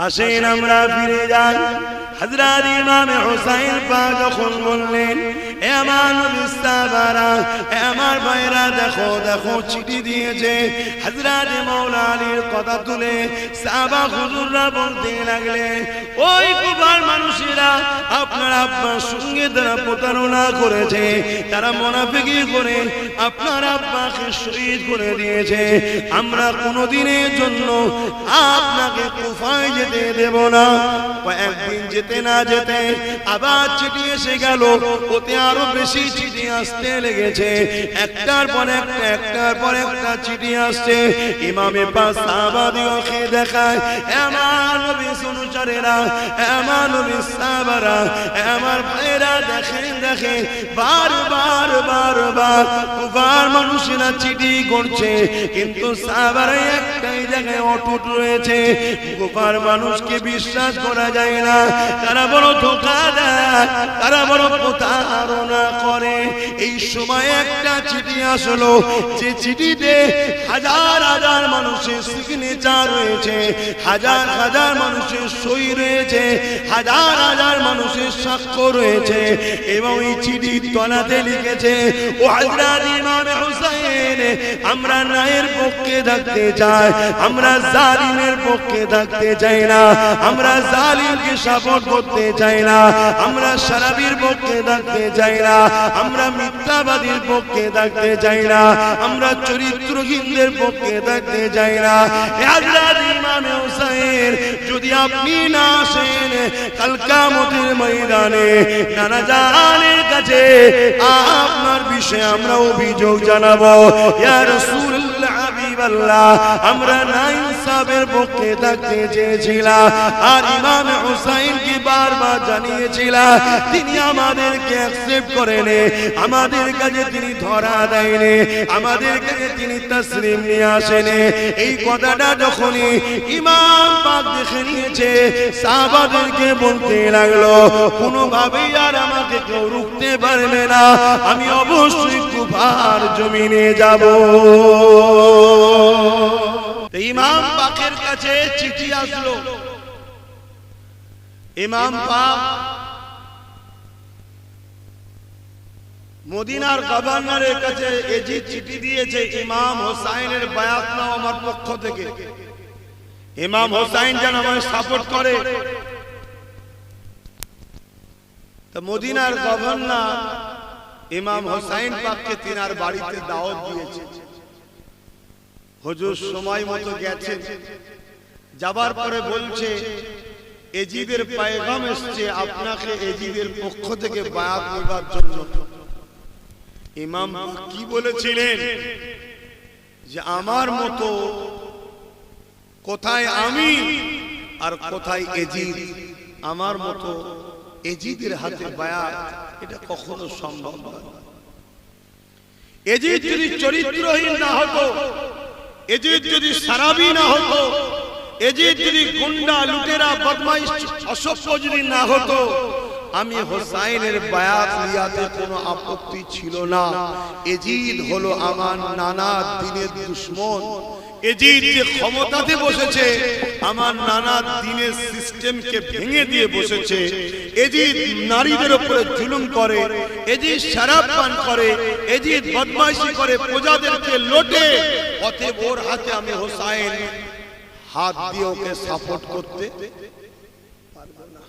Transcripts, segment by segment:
আসেন আমরা ফিরে যাই। হযরত ইমাম হুসাইন পাক যখন বললেন, এ আমার নবী সাহাবারা, এ আমার ভাইরা, দেখো দেখো চিঠি দিয়েছে। হযরত মাওলা আলীর কথা তুলে সাহাবা হুজুররা বলতে লাগলেন, ওই কুফার মানুষেরা আপনার আব্বার সঙ্গে তারা প্রতারণা করেছে, তারা মুনাফিকি করে আপনার আব্বাকে শহীদ করে দিয়েছে। আমরা কোনোদিনের জন্য আপনাকে কুফায় যেতে দেব না। কয়েকদিন যেতে না যেতে আবার চিঠি এসে গেল, ওতে আরো বেশি চিঠি আসতে লেগেছে। একটার পর একটা, একটার পর একটা চিঠি আসছে। ইমামে পাক সাহাবাদিওকে দেখায়, আমার নবী অনুসারীরা, আমার নবী সাহাবারা, আমার ভাইরা, দেখেন দেখেন বারবার বারবার কুফার মানুষেরা চিঠি করছে, কিন্তু সাহাবারা একটাই জায়গায় অটুট রয়েছে। কুফার মানুষকে বিশ্বাস করা যায় না, তারা বড় ধোঁকা দেয়, তারা বড় প্রতারণা করে। এই সময় একটা চিঠি আসলো, যে চিঠিতে হাজার হাজার মানুষের সিগনেচার রয়েছে, হাজার হাজার মানুষের সই রয়েছে, হাজার হাজার মানুষের সাক্ষ্য রয়েছে। এবং এই চিঠির তলাতে লিখেছে, ও হযরত ইমাম হুসাইন, আমরা ন্যায়ের পক্ষে থাকতে চাই, আমরা জালিমের পক্ষে থাকতে চাই না, আমরা জালিমকে সাপোর্ট করতে চাই না, আমরা শারাবির পক্ষে থাকতে চাই না, আমরা মিথ্যাবাদীর পক্ষে থাকতে চাই না, আমরা চরিত্রহীনদের পক্ষে থাকতে চাই না। হযরত ইমাম হুসাইন, যদি আপনি না আসেন, কাল কিয়ামতের ময়দানে নানা জানের কাছে আপনার বিষয়ে আমরা অভিযোগ জানাবো। ইয়া রাসূলুল্লাহ, হাবিবাল্লাহ, আমরা না ইনসাফের পক্ষে থাকতে চেয়েছিলাম, আর ইমাম হুসাইনকে বারবার জানিয়েছিলাম, তিনি আমাদেরকে অ্যাকসেপ্ট করেনি, আমাদের কাছে তিনি ধরা দেয়নি, আমাদের কাছে তিনি তাসলিম নিয়ে আসেনি। এই কথাটা যখনই ইমাম পাক দেখে নিয়েছে, সাহাবাদেরকে বলতে লাগলো, কোনোভাবেই আর আমাকে কেউ রুখতে পারবে না, আমি অবশ্যই কুফার জমিনে যাব। ইমাম পাকের কাছে চিঠি আসলো। ইমাম পাক মদিনার গভর্নরের কাছে এজিদ চিঠি দিয়েছে, ইমাম হুসাইনের বায়াত নাও আমার পক্ষ থেকে, ইমাম হুসাইন যেন আমায় সাপোর্ট করে। তো মদিনার গভর্নর ইমাম হুসাইন পাককে তিনার বাড়িতে দাওয়াত দিয়েছে। হুজুর সময় মতো গেছেন, যাবার পরে বলছে, এজিদের পয়গাম এসেছে, আপনাকে এজিদের পক্ষ থেকে বায়াত নেবার জন্য। ইমাম কি বলেছিলেন, যে আমার মতো কোথায় আমি আর কোথায় এজিদ, আমার মতো এজিদের হাতে বায়াত এটা কখনো সম্ভব নয়। এজিদ যদি চরিত্রহীন না হতো, এজিদ যদি সারাবি না হতো, এজিদ যদি গুন্ডা লুটেরা বদমাইশ অসভ্য যদি না হতো, আমি হুসাইনের বায়াত লিয়াতে কোনো আপত্তি ছিল না। এজিদ হলো আমার নানা দিনের দুশমন। এজিদ যে ক্ষমতাতে বসেছে, আমার নানা দিনের সিস্টেমকে ভেঙে দিয়ে বসেছে। এজিদ নারীদের উপরে জুলুম করে, এজিদ শরাব পান করে, এজিদ বদমাইশি করে, প্রজাদেরকে লোটে। অতএব ওর হাতে আমি হুসাইন হাত দিয়ে ওকে সাপোর্ট করতে পারবো না।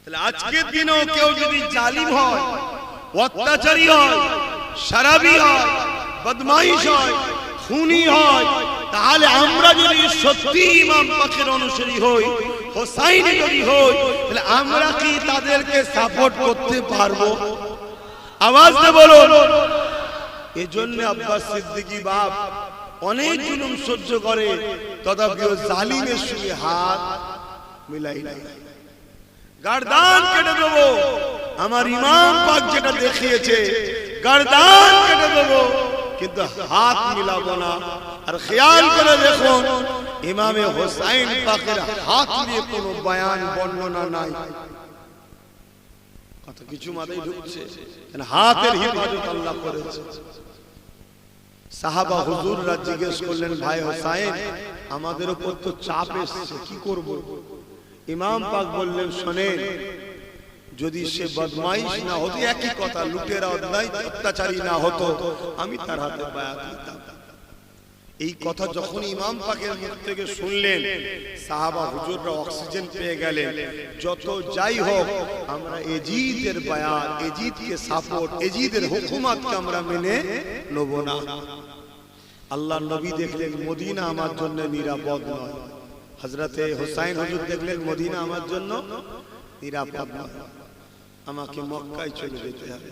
তাহলে আজকের দিনেও কেউ যদি জালিম হয়, অত্যাচারী হয়, শরাবি হয়, বদমাইশ হয়, খুনি হয়, তাহলে আমরা যদি সত্যি ইমাম পাকের অনুসারী হই, হুসাইন যদি হই, তাহলে আমরা কি তাদেরকে সাপোর্ট করতে পারবো? আওয়াজ দিয়ে বলুন। এজন্য আব্বাস সিদ্দিকী বাপ অনেক জুলুম সহ্য করে, তথাপিও জালিমের সঙ্গে হাত মিলাই নাই। গর্দান কেটে দেবো, আমার ইমাম পাক যেটা দেখিয়েছে, গর্দান কেটে দেবো, কিন্তু হাত মিলাবো না। আর খেয়াল করে দেখুন, ইমামে হুসাইন পাকের হাত নিয়ে কোনো বয়ান বর্ণনা নাই। কত কিছু মাথায় ঢুকছে, হাতের হিফাজত আল্লাহ করেছে। সাহাবা হুজুররা জিজ্ঞেস করলেন, ভাই হুসাইন আমাদের উপর তো চাপ এসছে, কি করব? ইমাম পাক বললেন, শোনেন, যদি সে বদমাইশ না হতো, একই কথা, লুটেরা অত্যাচারী না হতো, আমি তার হাতে বায়াত দিতাম। এই কথা যখন ইমাম পাকের মুখ থেকে শুনলেন, সাহাবা হুজুররা অক্সিজেন পেয়ে গেলেন। যত যাই হোক, আমরা এজিদের বায়াত, এজিদকে সাপোর্ট, এজিদের হুকুমতকে আমরা মেনে নেব না। আল্লাহ নবী দেখলেন মদিনা আমার জন্য নিরাপদ নয়। হযরতে হুসাইন হুজুর দেখলেন মদিনা আমার জন্য নিরাপদ নয়, আমাকে মক্কায় চলে যেতে হবে।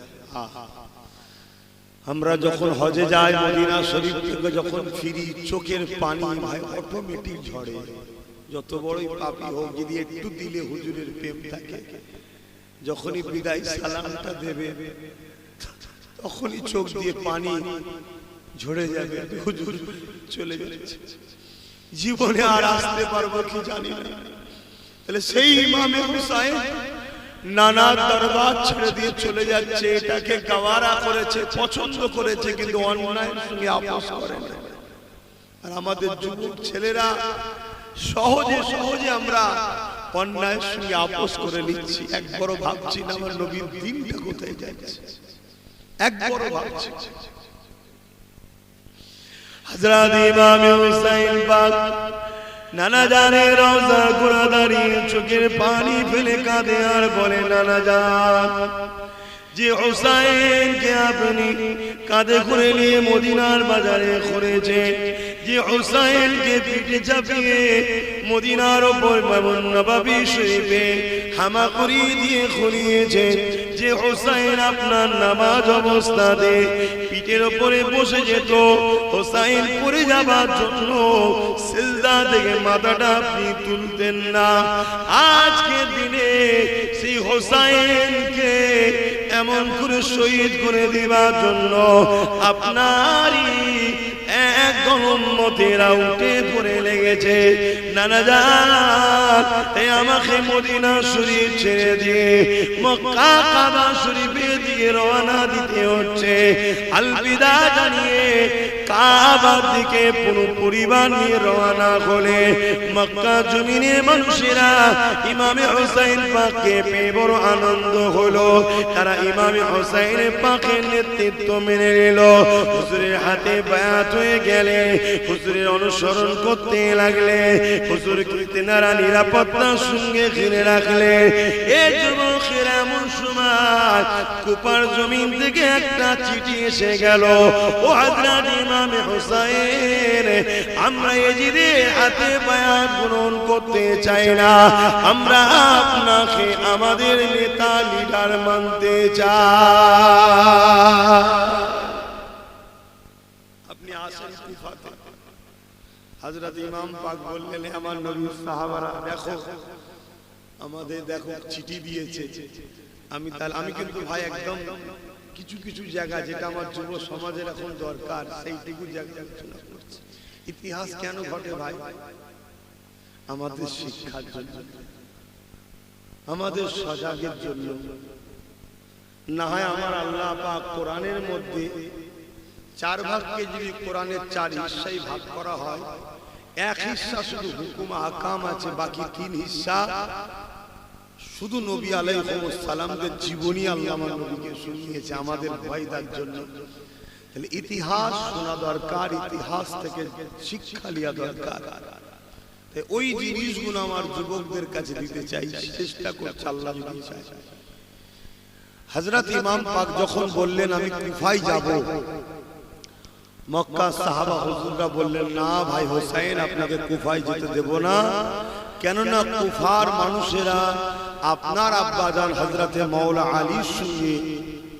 আমরা যখন হজে যাই, মদিনা শরীফ থেকে যখন ফিরি, চোখের পানি ভাই অটোমেটিক ঝরে। যত বড়ই পাপী হোক, যদি একটু দিলে হুজুরের প্রেম থাকে, যখনই বিদায় সালামটা দেবে, তখনই চোখ দিয়ে পানি ঝরে যাবে, হুজুর চলে যাচ্ছে, জীবনে আর আসতে পারবো কি জানি না। তাহলে সেই ইমামে হুসাইন নানা দরবার ছেড়ে দিয়ে চলে যাচ্ছে, এটাকে গাওয়ারা করেছে, পছন্দ করেছে, কিন্তু অন্যায়ের সঙ্গে আপোষ করে না। আর আমাদের যুবক ছেলেরা সহজে সহজে আমরা অন্যায়ের সঙ্গে আপোষ করে নিচ্ছি। একবারও ভাবছি না আমার নবীর দিনটা কোথায় যাচ্ছে, একবারও ভাবছি। হযরত ইমাম হুসাইন পাক নানা জানের রওজা গোড়া দাঁড়িয়ে চোখের পানি ফেলে কাঁদে আর বলে, নানা জান, যে হুসাইনকে আপনি কাঁধে করে নিয়ে মদিনার বাজারে ঘুরেছেন, যে হুসাইনকে পিঠে চাপিয়ে মদিনার ওপর নববী শরীফে হামাগুড়ি দিয়ে খুলিয়েছেন, যে হুসাইন আপনার নামাজ অবস্থাতে পিঠের উপরে বসে যেত, হুসাইন পড়ে যাবার জন্য সিজদা থেকে মাথাটা আপনি তুলতেন না, আজকে দিনে সেই হুসাইনকে এমন করে শহীদ করে দেবার জন্য আপনারই একদল উম্মতেরা উঠে পড়ে লেগেছে। নানা জান, তাই আমাকে মদিনা শরীফ ছেড়ে দিয়ে মক্কা কাবা শরীফের দিকে রওনা দিতে হচ্ছে। আলবিদা জানিয়ে কাবার দিকে পুরো পরিবার নিয়ে রওনা হলে মক্কা জমিনের মানুষেরা ইমামে হুসাইন পাককে পেয়ে বড় আনন্দ হলো। তারা ইমামে হুসাইন পাকের নেতৃত্ব মেনে নিল, হুজুরের হাতে বায়াত হয়ে গেলে, হুজুরের অনুসরণ করতে লাগলে, হুজুরকে তেনারা নিরাপত্তার সঙ্গে ঘিরে রাখলে। এই যুবকের এমন সময় কুপার জমিন থেকে একটা চিঠি এসে গেল, ও হযরত ইমামে হুসাইন, আমরা এজিদের হাতে বায়াত গ্রহণ করতে চাই না, আমরা আপনাকে আমাদের নেতা লিডার মানতে চাই। আপনি আসেন কুফাতে। হযরত ইমাম পাক বললেন, আমার নবীর সাহাবারা, দেখো আমাদের দেখো চিঠি দিয়েছে। আমি কিন্তু ভাই একদম কিছু কিছু জায়গা যেটা আমার যুব সমাজের এখন দরকার, সেইটুকু জায়গা আলোচনা করছি। ইতিহাস কেন ঘটে ভাই? আমাদের শিক্ষার জন্য, আমাদের সজাগের জন্য। না হয় আমার আল্লাহ পাক কোরআনের মধ্যে 4 ভাগকে যদি কোরআনের 4 হিস্সায় ভাগ করা হয়, 1 হিস্সা শুধু হুকুম আহকাম আছে, বাকি 3 হিস্সা শুধু নবী আলাইহিস সালামদের জীবনী আল্লাহ আমার নবীকে শুনিয়েছে আমাদের ভয়দার জন্য। তাহলে ইতিহাস শোনা দরকার, ইতিহাস থেকে শিক্ষা নেওয়া দরকার। তাই ওই জিনিসগুলো আমার যুবকদের কাছে দিতে চাই, চেষ্টা করছি আল্লাহ যদি চায়। হযরত ইমাম পাক যখন বললেন আমি কুফায় যাব, মক্কা সাহাবা হুজুররা বললেন, না ভাই হুসাইন, আপনাকে কুফায় যেতে দেব না। কেননা কুফার মানুষেরা আপনার আব্বাজান হযরতে মাওলা আলীর সঙ্গে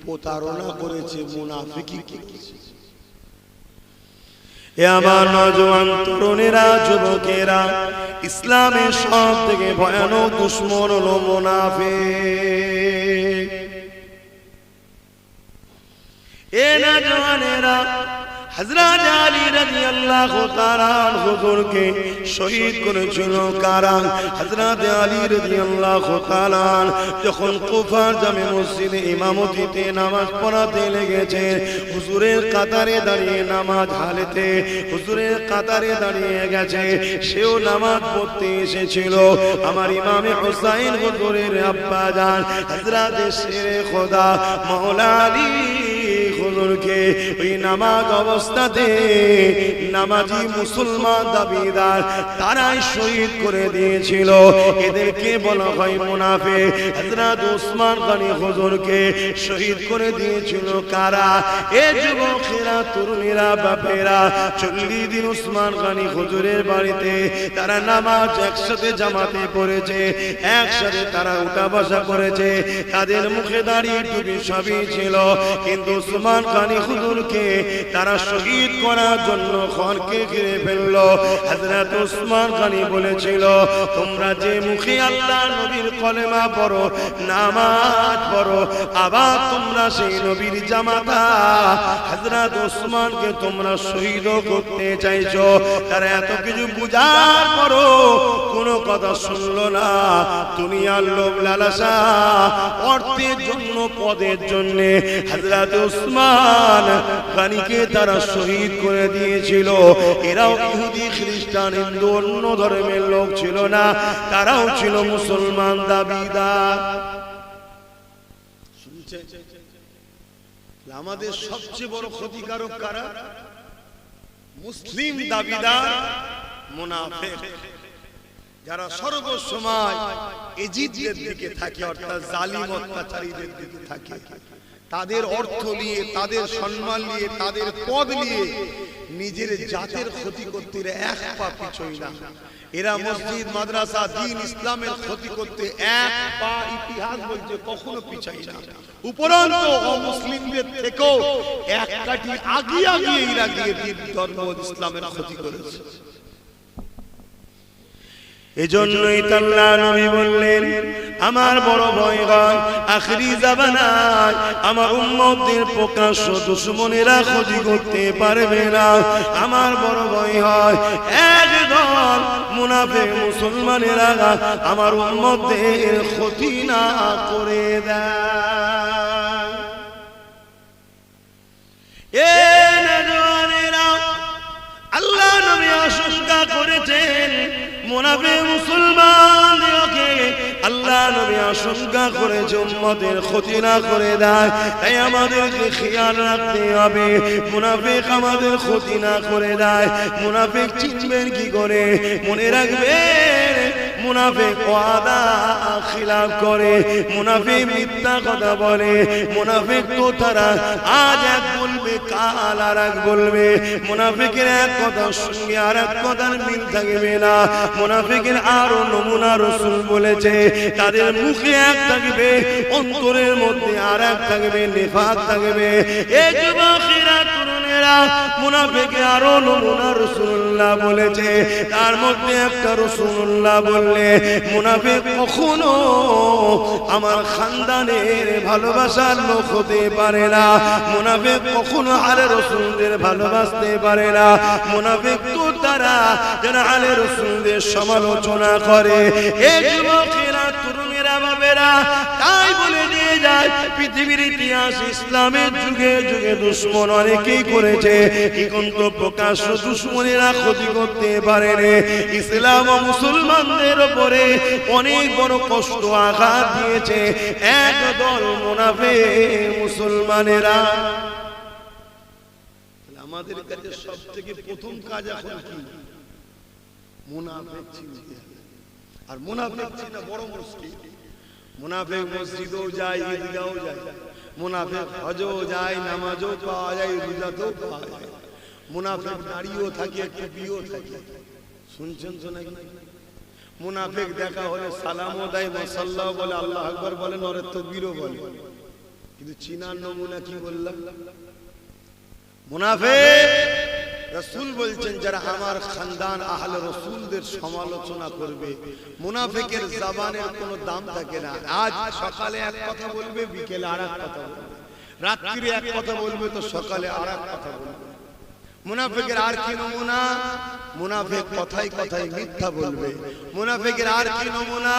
প্রতারণা করেছে, মুনাফিকি করেছে। এ আমার নওজোয়ান তরুণেরা, যুবকেরা, ইসলামের সব থেকে ভয়ানক দুশমন হলো মুনাফিক। এ নওজোয়ানেরা, হযরত আলী রাদিয়াল্লাহু তাআলা হুজুরকে শহীদ করেছিল কারা? হযরত আলী রাদিয়াল্লাহু তাআলা যখন কুফার জামে মসজিদে ইমামতিতে নামাজ পড়াতে লেগেছে, হুজুরের কাতারে দাঁড়িয়ে নামাজ হালেতে হুজুরের কাতারে দাঁড়িয়ে গেছে, সেও নামাজ পড়তে এসেছিল। আমার ইমামে হুসাইন হুজুরের আব্বা জান হযরত শেরে খোদা মাওলা আলী হুজুরকে ওই নামাজ অবস্থাতে নামাজি মুসলমান দাবিদার তারাই শহীদ করে দিয়েছিল। এদেরকে বলা হয় মুনাফিক। হযরত ওসমান গনি হুজুরকে শহীদ করে দিয়েছিল কারা? এ যুবকেরা, তরুণীরা, বাপেরা 40 দিন ওসমান গনি হুজুরের বাড়িতে তারা নামাজ একসাথে জামাতে পড়েছে, একসাথে তারা উঠা বসা করেছে, তাদের মুখে দাড়ি টুপি সবই ছিল, কিন্তু ওসমান গনি হুজুরকে তারা শহীদ করার জন্য খড়কে ঘিরে ফেলল। হযরত ওসমান গনি বলেছিল, তোমরা যে মুখে আল্লাহ নবীর কলেমা পড়ো, নামাজ পড়ো, আবার তোমরা সেই নবীর জামাতা হযরত ওসমানকে তোমরা শহীদ করতে চাইছো। তারা এত কিছু বুঝার পরও কোনো কথা শুনলো না। দুনিয়ার লোভ লালসা, অর্থের জন্য, পদের জন্য হযরত ওসমান গনিকে তারা শহীদ করে দিয়েছিল। এরাও ইহুদি, খ্রিস্টান, হিন্দু, অন্য ধর্মের লোক ছিল না, তারাও ছিল মুসলমান দাবিদার। আমাদের সবচেয়ে বড় ক্ষতিকারক কারা? মুসলিম দাবিদার, মুনাফিক, যারা সর্বসময় এজিদদের দিকে থাকে, অর্থাৎ জালিম অত্যাচারীদের দিকে থাকে। তাদের অর্থ নিয়ে, তাদের সম্মান নিয়ে, তাদের পদ নিয়ে নিজের জাতের ক্ষতি করতে এক পা পিছোই না। এরা মসজিদ, মাদ্রাসা, দ্বীন, ইসলামের ক্ষতি করতে এক পা, ইতিহাস বলছে, কখনো পিছাই না। উপরন্তু অমুসলিমদের থেকেও এক কাঠি আগিয়ে আগিয়ে এরা গিয়ে ধর্ম ইসলামের ক্ষতি করেছে। এজন্যই আল্লাহ নবী বললেন, আমার বড় ভয় হয় আখিরি জামানায় আমার উম্মতদের প্রকাশ্য দুশমনেরা ক্ষতি করতে পারবে না। আমার বড় ভয় হয় একদল মুনাফিক মুসলমানেরা আমার উম্মতদের ক্ষতি না করে দেয়। এ নওজওয়ানেরা, আল্লাহ নবী আশঙ্কা করেছেন মুনাফিক মুসলমানদেরকে আল্লাহ নবী আশঙ্কা করেছে উম্মতের ক্ষতি না করে দেয়। তাই আমাদেরকে খেয়াল রাখতে হবে মুনাফিক আমাদের ক্ষতি না করে দেয়। মুনাফিক চিনবেন কি করে? মনে রাখবেন, মুনাফিক ওয়াদা খিলাফ করে, মুনাফিক মিথ্যা কথা বলে, মুনাফিক তো তারা আজ এক বলবে, কাল আর এক বলবে। মুনাফিকের এক কথার সঙ্গে আর এক কথার মিল থাকবে না। মুনাফিকের আরো নমুনা রাসূল বলেছে, তাদের মুখে এক থাকবে, অন্তরের মধ্যে আর এক থাকবে, নিফাক থাকবে। এই যুবকেরা, তরুণেরা, মুনাফিকের আরো নমুনা রাসূলুল্লাহ বলেছে, তার মধ্যে একটা রাসূলুল্লাহ বললে, মুনাফিক কখনো আমার খানদানের ভালোবাসার লোক হতে পারে না। মুনাফিক কখনো আলে রাসূলদের ভালোবাসতে পারে না। মুনাফিক তো তারা যারা আলে রাসূলদের সমালোচনা করে। এই যুবকেরা, তরুণেরা, বাবেরা, তাই বলে দিয়ে যায় পৃথিবীর ইতিহাস ইসলামের যুগে যুগে দুশমন অনেকেই করেছে, কিন্তু প্রকাশ্য দুশমনেরা ক্ষতি করতে পারেনি। ইসলাম ও মুসলমানদের উপরে অনেক বড় কষ্ট, আঘাত দিয়েছে একদল মুনাফিক মুসলমানেরা। আমাদের কাছে সবথেকে প্রথম কাজ এখন কি? মুনাফিক চিনতে হবে। আর মুনাফিক চিনা বড় মুশকিল। মুনাফিক মসজিদেও যায়, ঈদগাহও যায়, মুনাফিক হজও যায়, নামাজও পাওয়া যায়, রোজাতেও পাওয়া যায়। মুনাফিক দাঁড়িয়েও থাকে, একটু বিয়েও থাকে। শুনছেন তো নাকি? মুনাফিক দেখা হলে সালামও দেয়, মাশাআল্লাহ বলে, আল্লাহু আকবার বলে, নরে তাকবীরও বলে। কিন্তু চিনার নমুনা কি বললাম? মুনাফিক রাসূল বলছেন, যারা আমার খানদান আহলে রাসূলদের সমালোচনা করবে, মুনাফিকের জবানের কোনো দাম থাকে না। আজ সকালে এক কথা বলবে, বিকেলে আরেক কথা বলবে, রাত্রিরে এক কথা বলবে, তো সকালে আরেক কথা বলবে। মুনাফিকের আর কি নমুনা? মুনাফিক কথায় কথায় মিথ্যা বলবে। মুনাফিকের আর কি নমুনা?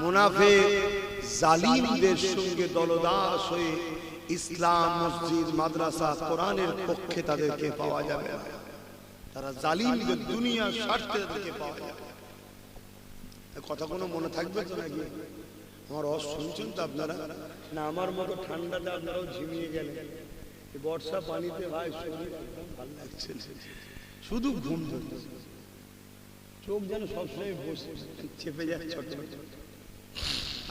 মুনাফিক জালিমদের সঙ্গে দলদাস হয়ে ইসলাম, মসজিদ, মাদ্রাসা, কোরআনের পক্ষে তাদেরকে পাওয়া যাবে না। তারা জালিমদের দুনিয়ার স্বার্থে তাদেরকে পাওয়া যাবে। কথা কোনো মনে থাকবে তো নাকি? আমার অস শুনছেন তো আপনারা? না আমার মতো ঠান্ডাতে আপনারাও ঝিমিয়ে গেলেন। বর্ষা পানিতে ভাই শরীর একদম ভালো লাগছে, শুধু ঘুম ধরছে, চোখ যেন সবসময় বসে চেপে যায় ছোট ছোট।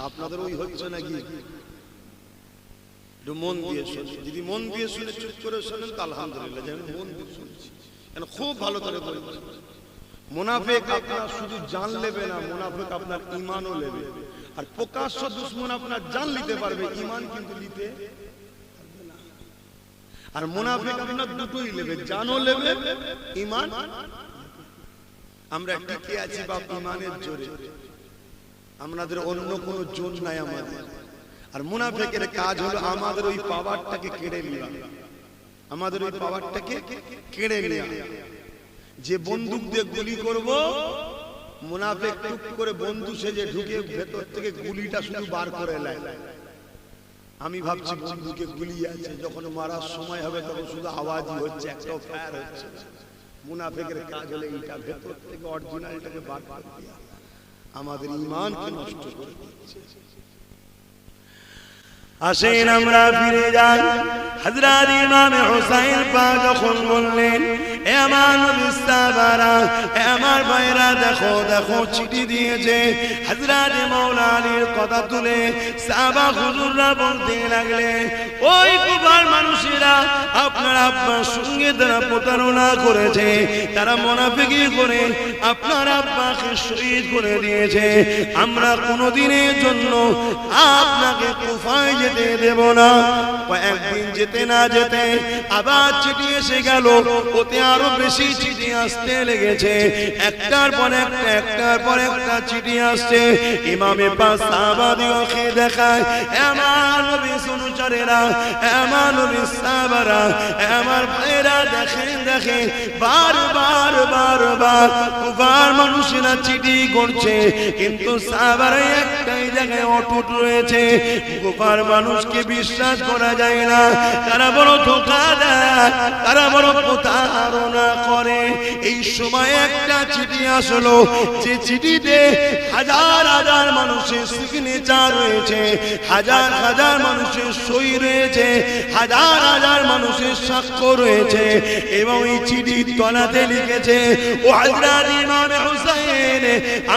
আপনাদের ওই হচ্ছে নাকি? একটু মন দিয়ে শুনে, যদি মন দিয়ে শুনে চুপ করে শোনেন তো আলহামদুলিল্লাহ, যেন মন দিয়ে শুনছি, কেন খুব ভালো করে বলছি। মুনাফিক আপনার শুধু জান নেবে না, মুনাফিক আপনার ঈমানও নেবে। আর প্রকাশ্য দুশমন আপনার জান নিতে পারবে, ঈমান কিন্তু নিতে পারবে না। আর মুনাফিক আপনার দুটোই নেবে, জানও নেবে, ঈমান। আমরা টিকে আছি বাপ ঈমানের জোরে, আমাদের অন্য কোনো জোর নাই আমাদের। আর মুনাফিকের কাজ হলো আমাদের ওই পাওয়ারটাকে কেড়ে নেওয়া, আমাদের ওই পাওয়ারটাকে কেড়ে নেওয়া। যে বন্দুক দিয়ে গুলি করব, মুনাফিক টুক করে বন্ধু সেজে ঢুকে ভেতর থেকে গুলিটা শুধু বার করে নেয়। আমি ভাবছি বন্ধুকে গুলি আছে, যখন মারার সময় হবে তখন শুধু আওয়াজই হচ্ছে, একটাও ফায়ার হচ্ছে। মুনাফিকের কাজ হলো এইটা, ভেতর থেকে অরিজিনালটাকে বার করে দেওয়া, আমাদের ঈমানকে নষ্ট করে দিচ্ছে। আসেন আমরা ফিরে যাই। হযরত ইমাম হুসাইন পাক যখন বললেন, এ আমার নবী সাহাবারা, এ আমার ভাইরা, দেখো দেখো চিঠি দিয়েছে। হযরত মাওলা আলীর কথা তুলে সাহাবা হুজুররা বলতে লাগলেন, ওই কুফার মানুষেরা আপনার আব্বার সঙ্গে তারা প্রতারণা করেছে, তারা মুনাফিকি করে আপনার আব্বাকে শহীদ করে দিয়েছে। আমরা কোনোদিনের জন্য আপনাকে কুফায় যেতে দেব না। কয়েকদিন যেতে না যেতে আবার চিঠি এসে গেল, ওতে আরো বেশি চিঠি আসতে লেগেছে। একটার পর একটা, একটার পর একটা চিঠি আসছে। ইমামে পাক সাহাবাদিওকে দেখায়, আমার নবী অনুসারীরা, আমার নবী সাহাবারা, আমার ভাইরা, দেখেন দেখেন বারবার বারবার কুফার মানুষেরা চিঠি করছে, কিন্তু সাহাবারা একটাই জায়গায় অটুট রয়েছে। কুফার মানুষকে বিশ্বাস করা যায় না, তারা বড় ধোঁকা দেয়, তারা বড় প্রতারণা করে। এই সময় একটা চিঠি আসলো, যে চিঠিতে হাজার হাজার মানুষের সিগনেচার রয়েছে, হাজার হাজার মানুষের সই রয়েছে, হাজার হাজার মানুষের সাক্ষ্য রয়েছে। এবং এই চিঠির তলাতে লিখেছে, ও হযরত ইমাম হুসাইন,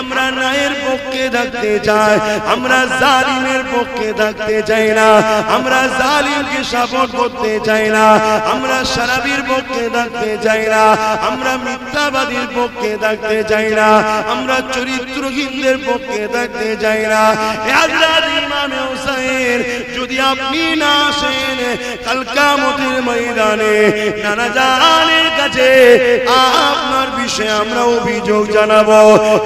আমরা ন্যায়ের পক্ষে থাকতে চাই, আমরা জালিমের পক্ষে থাকতে চাই না, আমরা জালিমকে সাপোর্ট করতে চাই না, আমরা শারাবির পক্ষে থাকতে চাই না, আমরা মিথ্যাবাদীর পক্ষে থাকতে চাই না, আমরা চরিত্রহীনদের পক্ষে থাকতে চাই না। হযরত ইমাম হুসাইন, যদি আপনি না আসেন কাল কিয়ামতের ময়দানে নানা জানের কাছে আপনার বিষয়ে আমরা অভিযোগ জানাবো।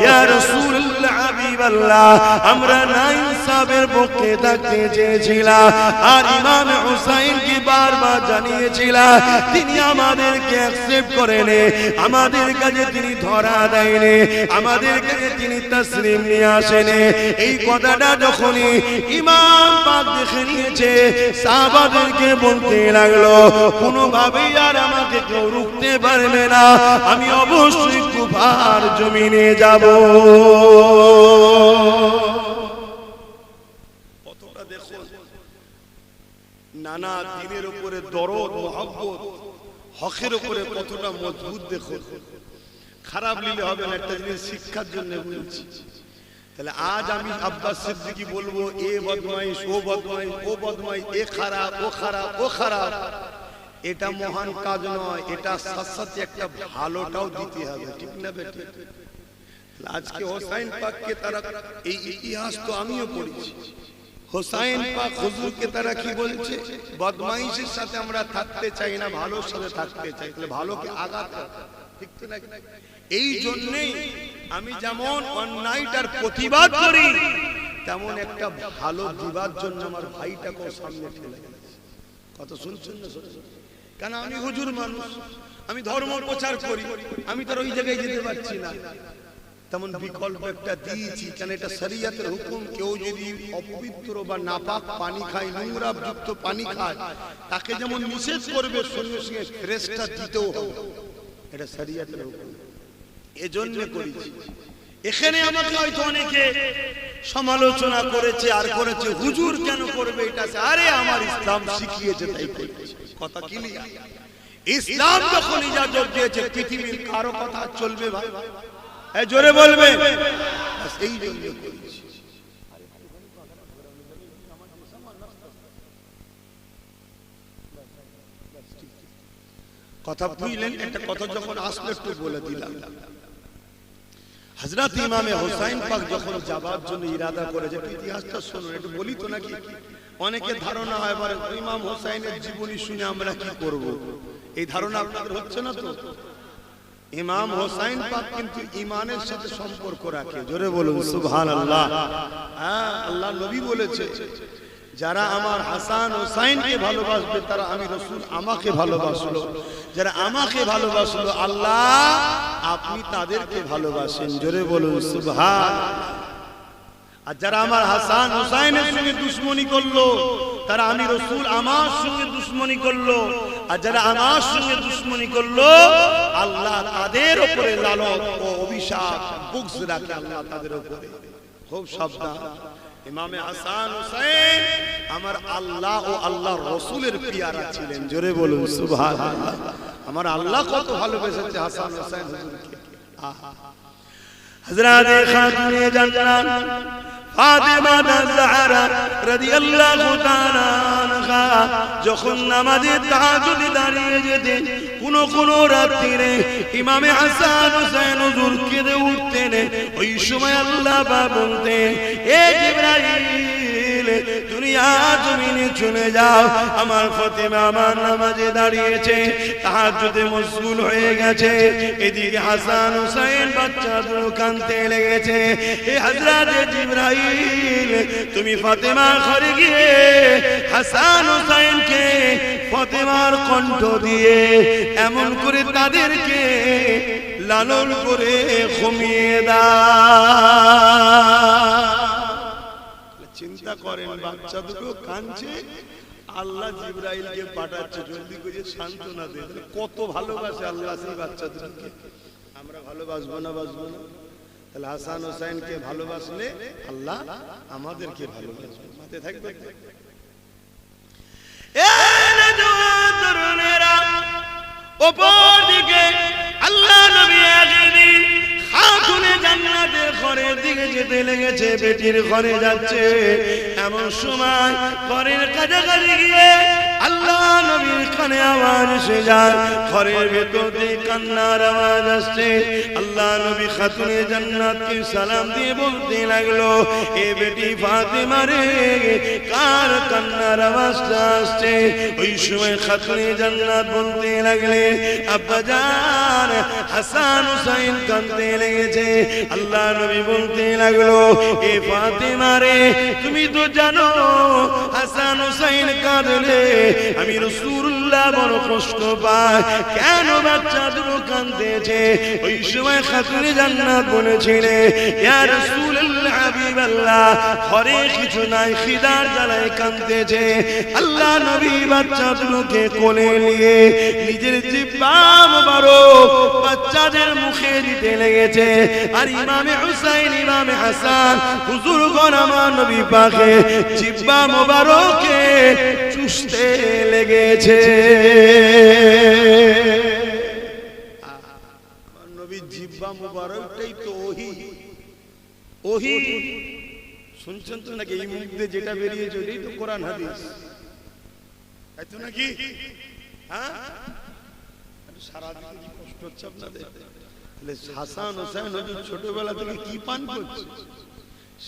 ইয়া রাসূলুল্লাহ, হাবিবাল্লাহ, আমরা না ইনসাফের পক্ষে থাকতে চেয়েছিলাম, আর ইমাম হুসাইনকে বারবার জানিয়েছিলাম, তিনি আমাদেরকে অ্যাকসেপ্ট করেনি, আমাদের কাছে তিনি ধরা দেয়নি, আমাদের কাছে তিনি তাসলিম নিয়ে আসেনি। এই কথাটা যখনই ইমাম পাক দেখে নিয়েছে, সাহাবাদেরকে বলতে লাগলো, কোনোভাবেই আর আমাকে কেউ রুখতে পারবে না, আমি অবশ্যই কুফার জমিনে যাব। কতটা দেখুন, নানা দিনের উপরে দরদ, মহব্বত, হকের উপরে কতটা মজবুত দেখুন। খারাপ নিলে হবে না, একটা জিনিস শিক্ষার জন্য বলছি। তাহলে আজ আমি আব্বাস সিদ্দিকী বলবো, এ বদমাইশ, ও বদমাইশ, ও বদমাইশ, এ খারাপ, ও খারাপ, ও খারাপ, এটা মহান কাজ নয়। এটা সাথে সাথে একটা ভালোটাও দিতে হবে, ঠিক না বেটি? আজকে হোসাইন পাককে তারা, এই ইতিহাস তো আমিও পড়েছি, হোসাইন পাক হুজুরকে তারা কি বলছে, বদমাইশের সাথে আমরা থাকতে চাই না, ভালোর সাথে থাকতে চাই। তাহলে ভালোকে আগাতে, ঠিক না? এই জন্যই আমি যেমন অন্যায়টার প্রতিবাদ করি, তেমন একটা ভালো দিবার জন্য আমার ভাইটাকে সামনে ঠেলে গেছে। কত শুনছেন না? কেন আমি হুজুর মানুষ, আমি ধর্ম প্রচার করি, আমি তো ওই জায়গায় যেতে পারছি না, তেমন বিকল্প একটা দিয়েছি। কেন এটা শরীয়তের হুকুম। কেউ যদি অপবিত্র বা নাপাক পানি খায়, নোংরা যুক্ত পানি খায়, তাকে যেমন নিষেধ করবে সঙ্গে সঙ্গে ফেরেশতা দিতেও হবে, এটা শরীয়তের হুকুম। এজন্য করেছি। এখানে আমাকে হয়তো অনেকে সমালোচনা করেছে আর করেছে, হুজুর কেন করবে এটা? আরে আমার ইসলাম শিখিয়েছে তাই করেছি, কথা ক্লিয়ার। ইসলাম যখন ইজাজত দিয়েছে, পৃথিবীর কারো কথা চলবে ভাই? জোরে বলবে। এই জন্য করেছি। কথা বুঝলেন? একটা কথা যখন আসলে একটু বলে দিলাম। হযরত ইমামে হুসাইন পাক যখন যাবার জন্য ইরাদা করেছে, ইতিহাসটা শুনুন, একটু বলি তো নাকি? অনেকে ধারণা হয় এবার ইমাম হুসাইনের জীবনী শুনে আমরা কি করব, এই ধারণা আপনাদের হচ্ছে না তো? ইমাম হুসাইন পাক কিন্তু ঈমানের সাথে সম্পর্ক রাখে। জোরে বলুন সুবহানাল্লাহ। হ্যাঁ, আল্লাহ নবী বলেছে, যারা আমার হাসান হুসাইনকে ভালোবাসবে তারা আমি রাসূল আমাকে ভালোবাসলো, যারা আমাকে ভালোবাসলো আল্লাহ আপনি তাদেরকে ভালোবাসেন। জোরে বলুন সুবহানাল্লাহ। আর যারা আমার হাসান হুসাইনের সঙ্গে দুশমনি করলো, তারা আমি রাসূল আমার সঙ্গে দুশমনি করলো, আর যারা আমার সঙ্গে দুশমনি করলো আল্লাহ তাদের উপরে লানত ও অভিশাপ বুগজ রাখে আল্লাহ তাদের উপরে। খুব সাবধান। ইমামে হাসান হুসাইন আমার আল্লাহ ও আল্লাহর রাসূলের পিয়ারা ছিলেন। জোরে বলুন সুবহানাল্লাহ। আমার আল্লাহ কত ভালোবেসেছে হাসান হুসাইন হুজুরকে। আহা। হযরত খাতুনে জান্নাত ফাতেমা জাহরা রাদিয়াল্লাহু তাআলা আনহা যখন নামাজে তাহাজ্জুদে দাঁড়িয়ে যেতেন, কোন রাত্রিরে ইমামে হাসান হুসাইন হুজুর কেঁদে উঠতেন। ওই সময় আল্লাহ পাক বলতেন, এ জিবরাইল দুনিয়া জমিনে চলে যাও, আমার ফাতেমা আমার নামাজে দাঁড়িয়েছে, তাহাজ্জুদে মশগুল হয়ে গেছে। এদিকে হাসান হুসাইন বাচ্চা দুটো কাঁদতে লেগেছে। এ হযরত জিবরাইল তুমি ফাতেমার ঘরে গিয়ে হাসান হুসাইনকে ফাতেমার কণ্ঠ দিয়ে এমন করে তাদেরকে লালন করে ঘুমিয়ে দাও। চিন্তা করেন, বাচ্চা দুটো কাঁদছে, আল্লাহ জিবরাইলকে পাঠাচ্ছে জলদি করে সান্ত্বনা দেবে। কত ভালোবাসে আল্লাহ সেই বাচ্চা দুটোকে। আমরা ভালোবাসবো না? বাসবো না? তাহলে হাসান হুসাইনকে ভালোবাসলে আল্লাহ আমাদেরকে ভালোবাসবে। মাথায় থাকবে। ওপর দিকে আল্লাহ নবী একদিন খাতুনে জান্নাতের ঘরের দিকে যেতে লেগেছে, বেটির ঘরে যাচ্ছে। এমন সময় ঘরের কাছাকাছি গিয়ে আল্লাহ নবীর কানে আওয়াজ এসে যায়, ঘরের ভেতর থেকে কান্নার আওয়াজ আসছে। আল্লাহ নবী খাতুনে জান্নাতকে সালাম দিয়ে বলতে লাগলো, এ বেটি ফাতেমা রে, কার কান্নার আওয়াজটা আসছে? ওই সময় খাতুনে জান্নাত বলতে লাগলে, আব্বা জান হাসান হুসাইন কাঁদতে লেগেছে। আল্লাহ নবী বলতে লাগলো, এ ফাতেমা রে, তুমি তো জানো হাসান হুসাইন কাঁদলে আমি রাসূলুল্লাহ বড় কষ্ট পাই, কেন বাচ্চা দুটো কাঁদতেছে? ওই সময় খাতুনে জান্নাত বলেছিলে, ইয়া রাসূলুল্লাহ হাবিবাল্লাহ, ঘরে কিছু নাই, খিদার জ্বালায় কাঁদতেছে। আল্লাহ নবী বাচ্চা দুটোকে কোলে নিয়ে নিজের জিহ্বা মোবারক বাচ্চাদের মুখে দিতে লেগেছে। আর ইমামে হুসাইন ইমামে হাসান হুজুরগণ আমার নবী পাকে জিহ্বা মোবারকে চুষতে লেগেছে। আমার নবী জিহ্বা মোবারকটাই তো ওহী। ওহী শুনছেন তো নাকি? এই মুখ দিয়ে যেটা বেরিয়েছে ওটাই তো কোরআন হাদিস, তাই তো নাকি? হ্যাঁ, সারাদিন কি কষ্ট হচ্ছে আপনাদের? হাসান হুসাইন হুজুর ছোটবেলা থেকে কি পান করছে,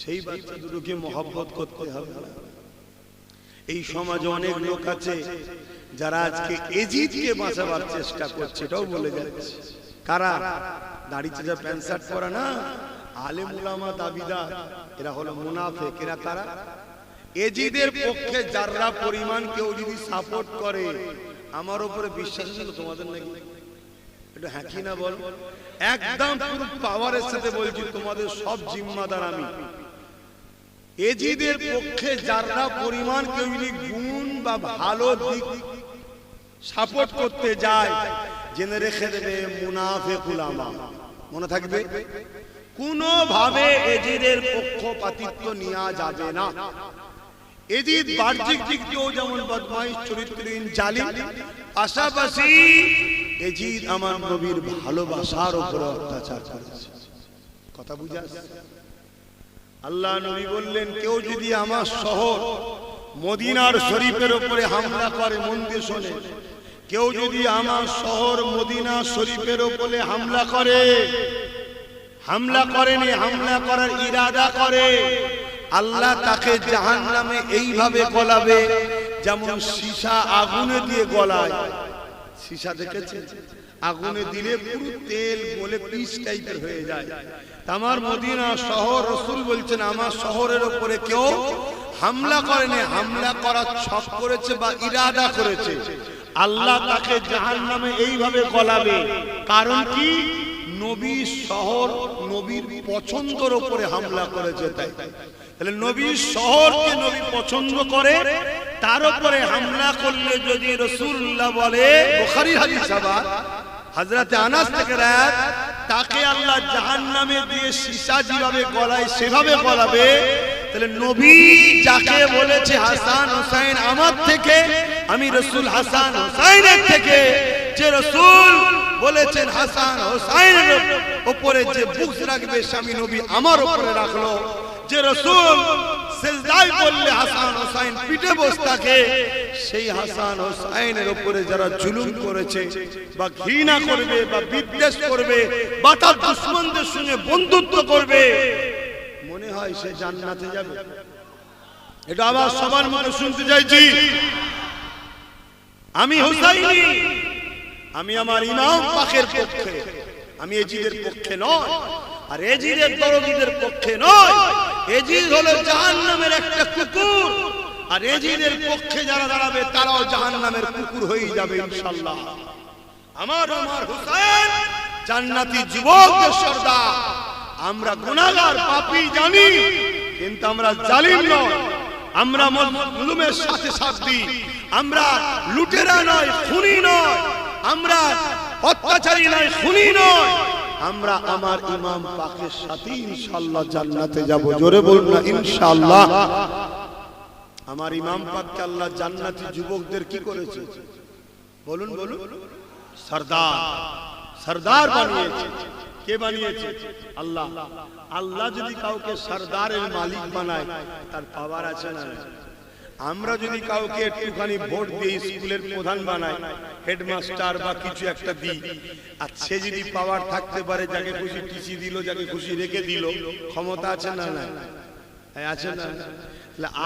সেই বাচ্চা দুটোকে মহব্বত করতে হবে। এই সমাজে অনেক লোক আছে যারা আজকে এজিদকে বাঁচাবার চেষ্টা করছে, এটাও বলে যাচ্ছে। কারা? দাড়ি চাচা প্যান্ট শার্ট পরা না, আলেম উলামা দাবিদার, এরা হলো মুনাফিক। এরা কারা? এজিদের পক্ষে যারা পরিমাণ কেউ যদি সাপোর্ট করে, আমার উপরে বিশ্বাস ছিল তোমাদের নাকি? একটু হ্যাঁ কি না বল, একদম পুরো পাওয়ারের সাথে বলছি তোমাদের সব জিম্মাদার আমি। এজিদের পক্ষে যারা পরিমাণ কেউ যদি গুণ বা ভালো দিক সাপোর্ট করতে যায়, জেনে রেখে দেবে মুনাফিকুল আমা, মনে থাকবে কোনো ভাবে এজিদের পক্ষপাতিত্ব নেওয়া যাবে না। এজিদ বাহ্যিক দিক দিয়েও যেমন বদমাইশ, চরিত্রহীন, জালিম, পাশাপাশি এজিদ আমার নবীর ভালোবাসার উপর অত্যাচার করেছে। কথা বুঝা? আল্লাহ নবী বললেন কেউ যদি আমার শহর মদিনার শরীফের উপরে হামলা করে, মন দিয়ে শোনে, কেউ যদি আমার শহর মদিনা শরীফের উপরে হামলা করে, হামলা করেনি, হামলা করার ইরাদা করে, আল্লাহ তাকে জাহান্নামে এইভাবে গলাবে যেমন সীসা আগুনে দিয়ে গলায়। সীসা দেখেছেন? আগুনে দিলে পুরো তেল গলে পিস টাইপের হয়ে যায়। আমার মদিনা শহর, রাসূল বলছেন আমার শহরের উপরে কেউ হামলা করেনি, হামলা করার ছক করেছে বা ইরাদা করেছে, আল্লাহ তাকে জাহান্নামে এইভাবে গলাবে। কারণ কি? নবীর শহর, নবীর পছন্দের উপরে হামলা করেছে। তাই তাহলে নবীর শহরকে নবী পছন্দ করে, তার উপরে হামলা করলে যদি রাসূলুল্লাহ বলে, বুখারীর হাদিস আবার হযরত আনাস থেকে রাত, তাকে আল্লাহ জাহান্নামে দিয়ে সীসা যেভাবে গলায় সেভাবে গলাবে। তাহলে নবী যাকে বলেছে হাসান হোসেন আমার থেকে, আমি রাসূল হাসান হোসেনের থেকে, যে রাসূল বলেছেন হাসান হোসেনের উপরে যে বুকস রাখবে স্বামী নবী আমার উপরে রাখলো, যে রাসূল সিজদায় বললে হাসান হোসেন পিঠে বসে থাকে, সেই হাসান হোসেনের উপরে যারা জুলুম করেছে বা ঘৃণা করবে বা বিদ্বেষ করবে বা তার দুশমনদের সঙ্গে বন্ধুত্ব করবে, মনে হয় সে জান্নাতে যাবে। এটা আবার সবার মুখে শুনতে চাইছি। আমি হুসাইনি, আমি আমার ইমাম পাকের পক্ষে, আমি এজিদের পক্ষে নয়, আর এজিদের দরদীদের পক্ষে নয়। এজিদ হলো জাহান্নামের একটা কুকুর, আর এজিদের পক্ষে যারা দাঁড়াবে তারাও জাহান্নামের কুকুর হয়ে যাবে ইনশাআল্লাহ। আমার হুসাইন জান্নাতি যুবকদের সর্দার। আমরা গুনাহগার পাপী জানি, কিন্তু আমরা জালিম নয়, আমরা মুসলিমের সাথে সাথ দিই, আমরা লুটেরা নয়, খুনি নয়, আমরা অত্যাচারী নয়, খুনি নয়, আমরা আমার ইমাম পাকের সাথে ইনশাআল্লাহ জান্নাতে যাব। জোরে বলুন না ইনশাআল্লাহ। আমার ইমাম পাককে আল্লাহ জান্নাতি যুবকদের কি করেছে বলুন বলুন? সরদার, সরদার বানিয়েছে। কে বানিয়েছে? আল্লাহ। আল্লাহ যদি কাউকে সরদারের মালিক বানায়, তার পাওয়ার আছে না? আমরা যদি কাউকে একটুখানি ভোট দিয়ে স্কুলের প্রধান বানাই, হেডমাস্টার বা কিছু একটা দিই, আর সে যদি পাওয়ার থাকতে পারে, যাকে খুশি টিসি দিল, যাকে খুশি রেখে দিল, ক্ষমতা আছে না? না আছে না?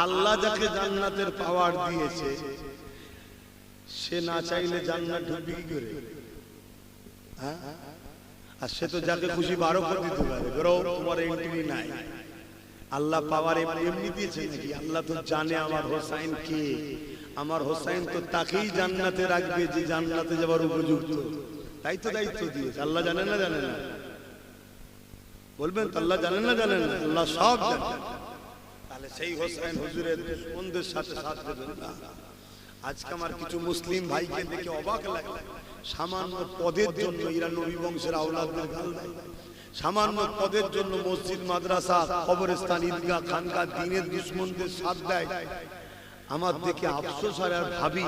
আল্লাহ যাকে জান্নাতের পাওয়ার দিয়েছে, সে না চাইলে জান্নাত ঢুকবে কি করে? হ্যাঁ, আর সে তো যাকে খুশি 12 করে দিতে পারে, বেরো তোমার এন্ট্রি নাই। আল্লাহ পাওয়ার এমনি দিয়েছে নাকি? আল্লাহ তো জানে আমার হোসাইন কে, আমার হোসাইন তো তাকেই জান্নাতে রাখবে যে জান্নাতে যাবার উপযুক্ত, তাই তো দায়িত্ব দিয়েছে। আল্লাহ জানেন না? জানেন না? বলবেন তো আল্লাহ জানেন না? জানেন না? আল্লাহ সব জানেন। তাহলে সেই হোসাইন হুজুরের দুশমনদের সাথে সাথ দেবেন না। আজকে আমার কিছু মুসলিম ভাইকে দেখে অবাক লাগে, সামান্য পদের জন্য এরা নবী বংশের আওলাদদের গাল দেয়, সামান্য পদের জন্য মসজিদ, মাদ্রাসা, কবরস্থান, ঈদগাহ, খানকা, দ্বীনের দুশমনদের সাথ দেয়। আমার দেখে আফসোস হয় আর ভাবি,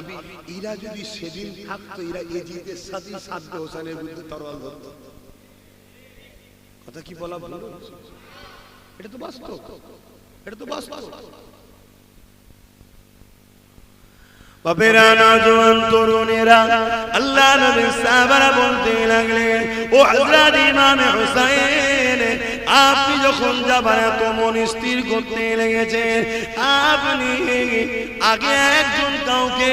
এরা যদি সেদিন থাকতো, এরা এজিদের সাথেই সাথ দিয়ে হোসেনের বিরুদ্ধে তরোয়াল ধরত। কথা কি বলা বলো? এটা তো বাস্তব, এটা তো বাস্তব। বাপেরা, নওজোয়ান তরুণেরা, আল্লাহ নবী সাহাবারা বলতে লাগলেন, ও হযরত ইমাম হুসাইন, আপনি যখন যাবার এত মন স্থির করতে লেগেছেন, আপনি আগে একজন কাউকে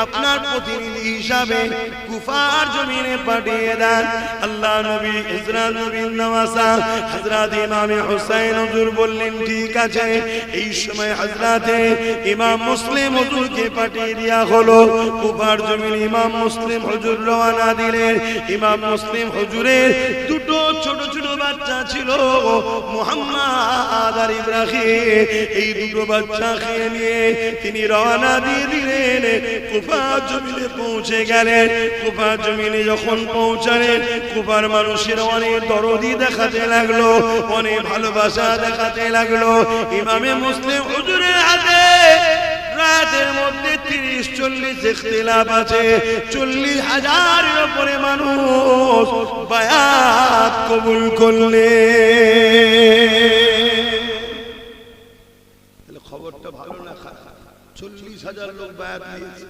আপনার প্রতিনিধি হিসাবে কুফার জমিনে পাঠিয়ে দেন। আল্লাহ নবী ইসরাত বিন নওয়াসা হযরত ইমাম হুসাইন হুজুর বললেন ঠিক আছে। এই সময় হযরতে ইমাম মুসলিম হুজুরকে পাঠিয়ে দেয়া হলো কুফার জমিনে। ইমাম মুসলিম হুজুর রওনা দিলেন। ইমাম মুসলিম হুজুরের দুটো ছোট ছোট বাচ্চা ছিল, মুহাম্মদ আর ইব্রাহিম। এই দুটো বাচ্চাকে নিয়ে তিনি রওনা দিয়ে দিলেন, কুফা জমিনে পৌঁছে গেলেন। কুফা জমিনে যখন পৌঁছালেন, কুফার মানুষের অনেক দরদি দেখাতে লাগলো, অনেক ভালোবাসা দেখাতে লাগলো। ইমামে মুসলিম হুজুরের হাতে রাতের মধ্যে 30-40 ইখতিলাফ আছে। 40,000-এর উপরে মানুষ বায়াত কবুল করলেন। তাহলে খবরটা ভালো না খারাপ? 40,000 লোক বায়াত নিয়েছে।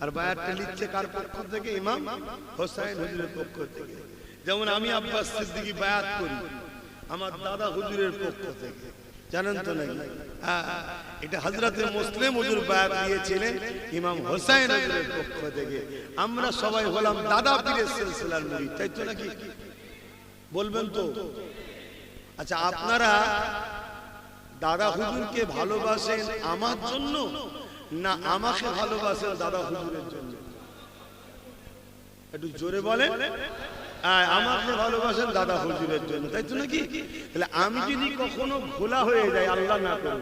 আর বায়াতটা লিখছে কার পক্ষ থেকে? ইমাম হোসেন হুজুরের পক্ষ থেকে। যেমন আমি আব্বাস সিদ্দিকী বায়াত করি আমার দাদা হুজুরের পক্ষ থেকে, জানেন তো নাকি? এটা হযরতে মুসলিম হুজুর বায়াত দিয়েছিলেন ইমাম হোসেন হুজুরের পক্ষ থেকে। আমরা সবাই হলাম দাদা পীরের সিলসিলার মুরিদ, তাই তো নাকি? বলবেন তো? আচ্ছা, আপনারা দাদা হুজুরকে ভালোবাসেন আমার জন্য না আমাকে ভালোবাসেন দাদা হুজুরের জন্য? একটু জোরে বলেন। আমাকে ভালোবাসেন দাদা হুজুরের জন্য, তাই তো নাকি? তাহলে আমি যদি কখনো ভোলা হয়ে যাই, আল্লাহ না করুন,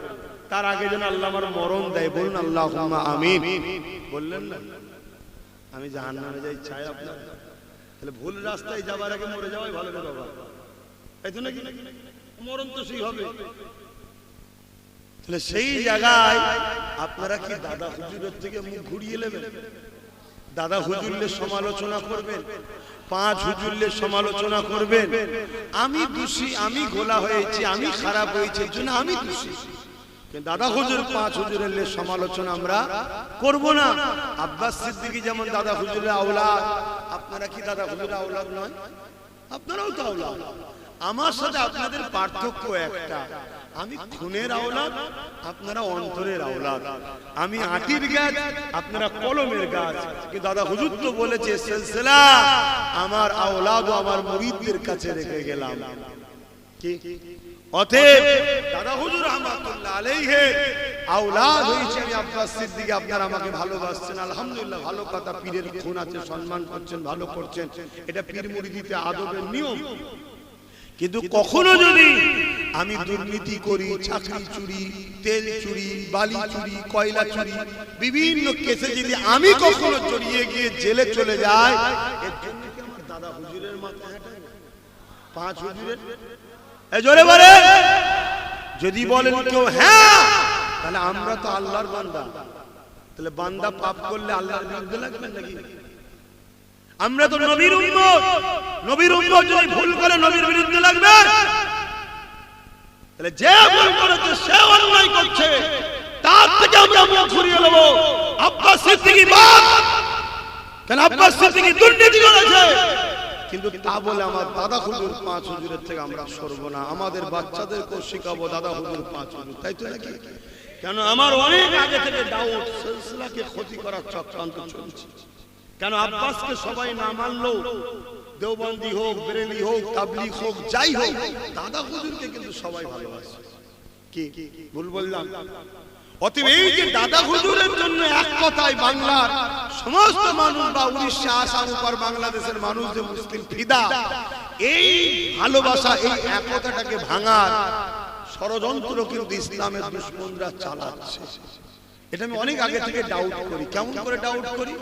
তার আগে যেন আল্লাহ আমার মরণ দেয়। বলুন আল্লাহুম্মা আমিন। বললেন না? আমি জাহান্নামে যাই চাই আপনার? তাহলে ভুল রাস্তায় যাবার আগে মরে যাওয়াই ভালো রে বাবা, তাই তো নাকি? মরণ তো সেই হবে। তাহলে সেই জায়গায় আপনারা কি দাদা হুজুরের থেকে মুখ ঘুরিয়ে নেবেন? দাদা হুজুরের সমালোচনা করবেন, 5 হুজুরের সমালোচনা করবেন। আমি দোষী, আমি গোলা হয়েছি, আমি খারাপ হয়েছে, জন্য আমি দোষী। দাদা হুজুর 5 হুজুরের সমালোচনা আমরা করব না। আব্বাস সিদ্দিকী যেমন দাদা হুজুরের আওলাদ, আপনারা কি দাদা হুজুরের আওলাদ নয়? আপনারাও তো আওলাদ। আমার সাথে আপনাদের পার্থক্য একটা, আমি খুনের আওলাদ, আপনারা অন্তরের আওলাদ। আমি আটির গাছ, আপনারা কলমের গাছ। কিন্তু দাদা হুজুর তো বলেছে সিলসিলা আমার আওলাদ ও আমার মুরিদদের কাছে রেখে গেলাম। কি অতএব দাদা হুজুর রাহমাতুল্লাহ আলাইহি আওলাদ হয়েছে আমি আব্বাস সিদ্দিকী। আপনারা আমাকে ভালোবাসছেন, আলহামদুলিল্লাহ, ভালো কথা। পীরের খুন আছে, সম্মান করছেন, ভালো করছেন, এটা পীর মুরিদিতে আদবের নিয়ম। কিন্তু কখনো যদি আমি দুর্নীতি করি, চাকরি চুরি, তেল চুরি, বালি চুরি, কয়লা চুরি, বিভিন্ন কেসে যদি আমি কখনো জড়িয়ে গিয়ে জেলে চলে যাই, এর জন্য কি আমার দাদা হুজুরের মাথা হাঁটাবে? 5 হুজুরের? জোরে বলে। যদি বলেন কেউ হ্যাঁ, তাহলে আমরা তো আল্লাহর বান্দা। তাহলে বান্দা পাপ করলে আল্লাহর বিরুদ্ধে লাগবে নাকি? আমরা তো নবীর উম্মত, নবীর উম্মত যদি ভুল করে নবীর বিরুদ্ধে লাগবে? তাহলে যে ভুল করেছে সে অন্যায় করছে, তার থেকে আমরা মুখ ঘুরিয়ে নেব। আব্বাস সিদ্দিকী বাদ, কেন আব্বাস সিদ্দিকী দুর্নীতি করেছে, কিন্তু তা বলে আমার দাদা হুজুর 5 হুজুরের থেকে আমরা সরব না। আমাদের বাচ্চাদেরকে শিখাবো দাদা হুজুর 5 হুজুর, তাই তো নাকি? কেন আমার অনেক আগে থেকে ডাউট, সিলসিলাকে ক্ষতি করার চক্রান্ত চলছে। কেন আব্বাসকে সবাই না মানলো, দেওবন্দি হোক, বেরেলি হোক, তাবলীগ হোক, যাই হোক, দাদা হুজুরকে কিন্তু সবাই ভালোবাসে। কি ভুল বললাম? অতএব এই যে দাদা হুজুরের জন্য এক কথায় বাংলার সমস্ত মানুষ বা উড়িষ্যা, আসাম, উপর বাংলাদেশের মানুষ যে মুসলিম ফিদা, এই ভালোবাসা, এই একতাটাকে ভাঙার ষড়যন্ত্র কিন্তু ইসলামের দুশমনরা চালাচ্ছে। এটা আমি অনেক আগে থেকে ডাউট করি। কেমন করে ডাউট করি?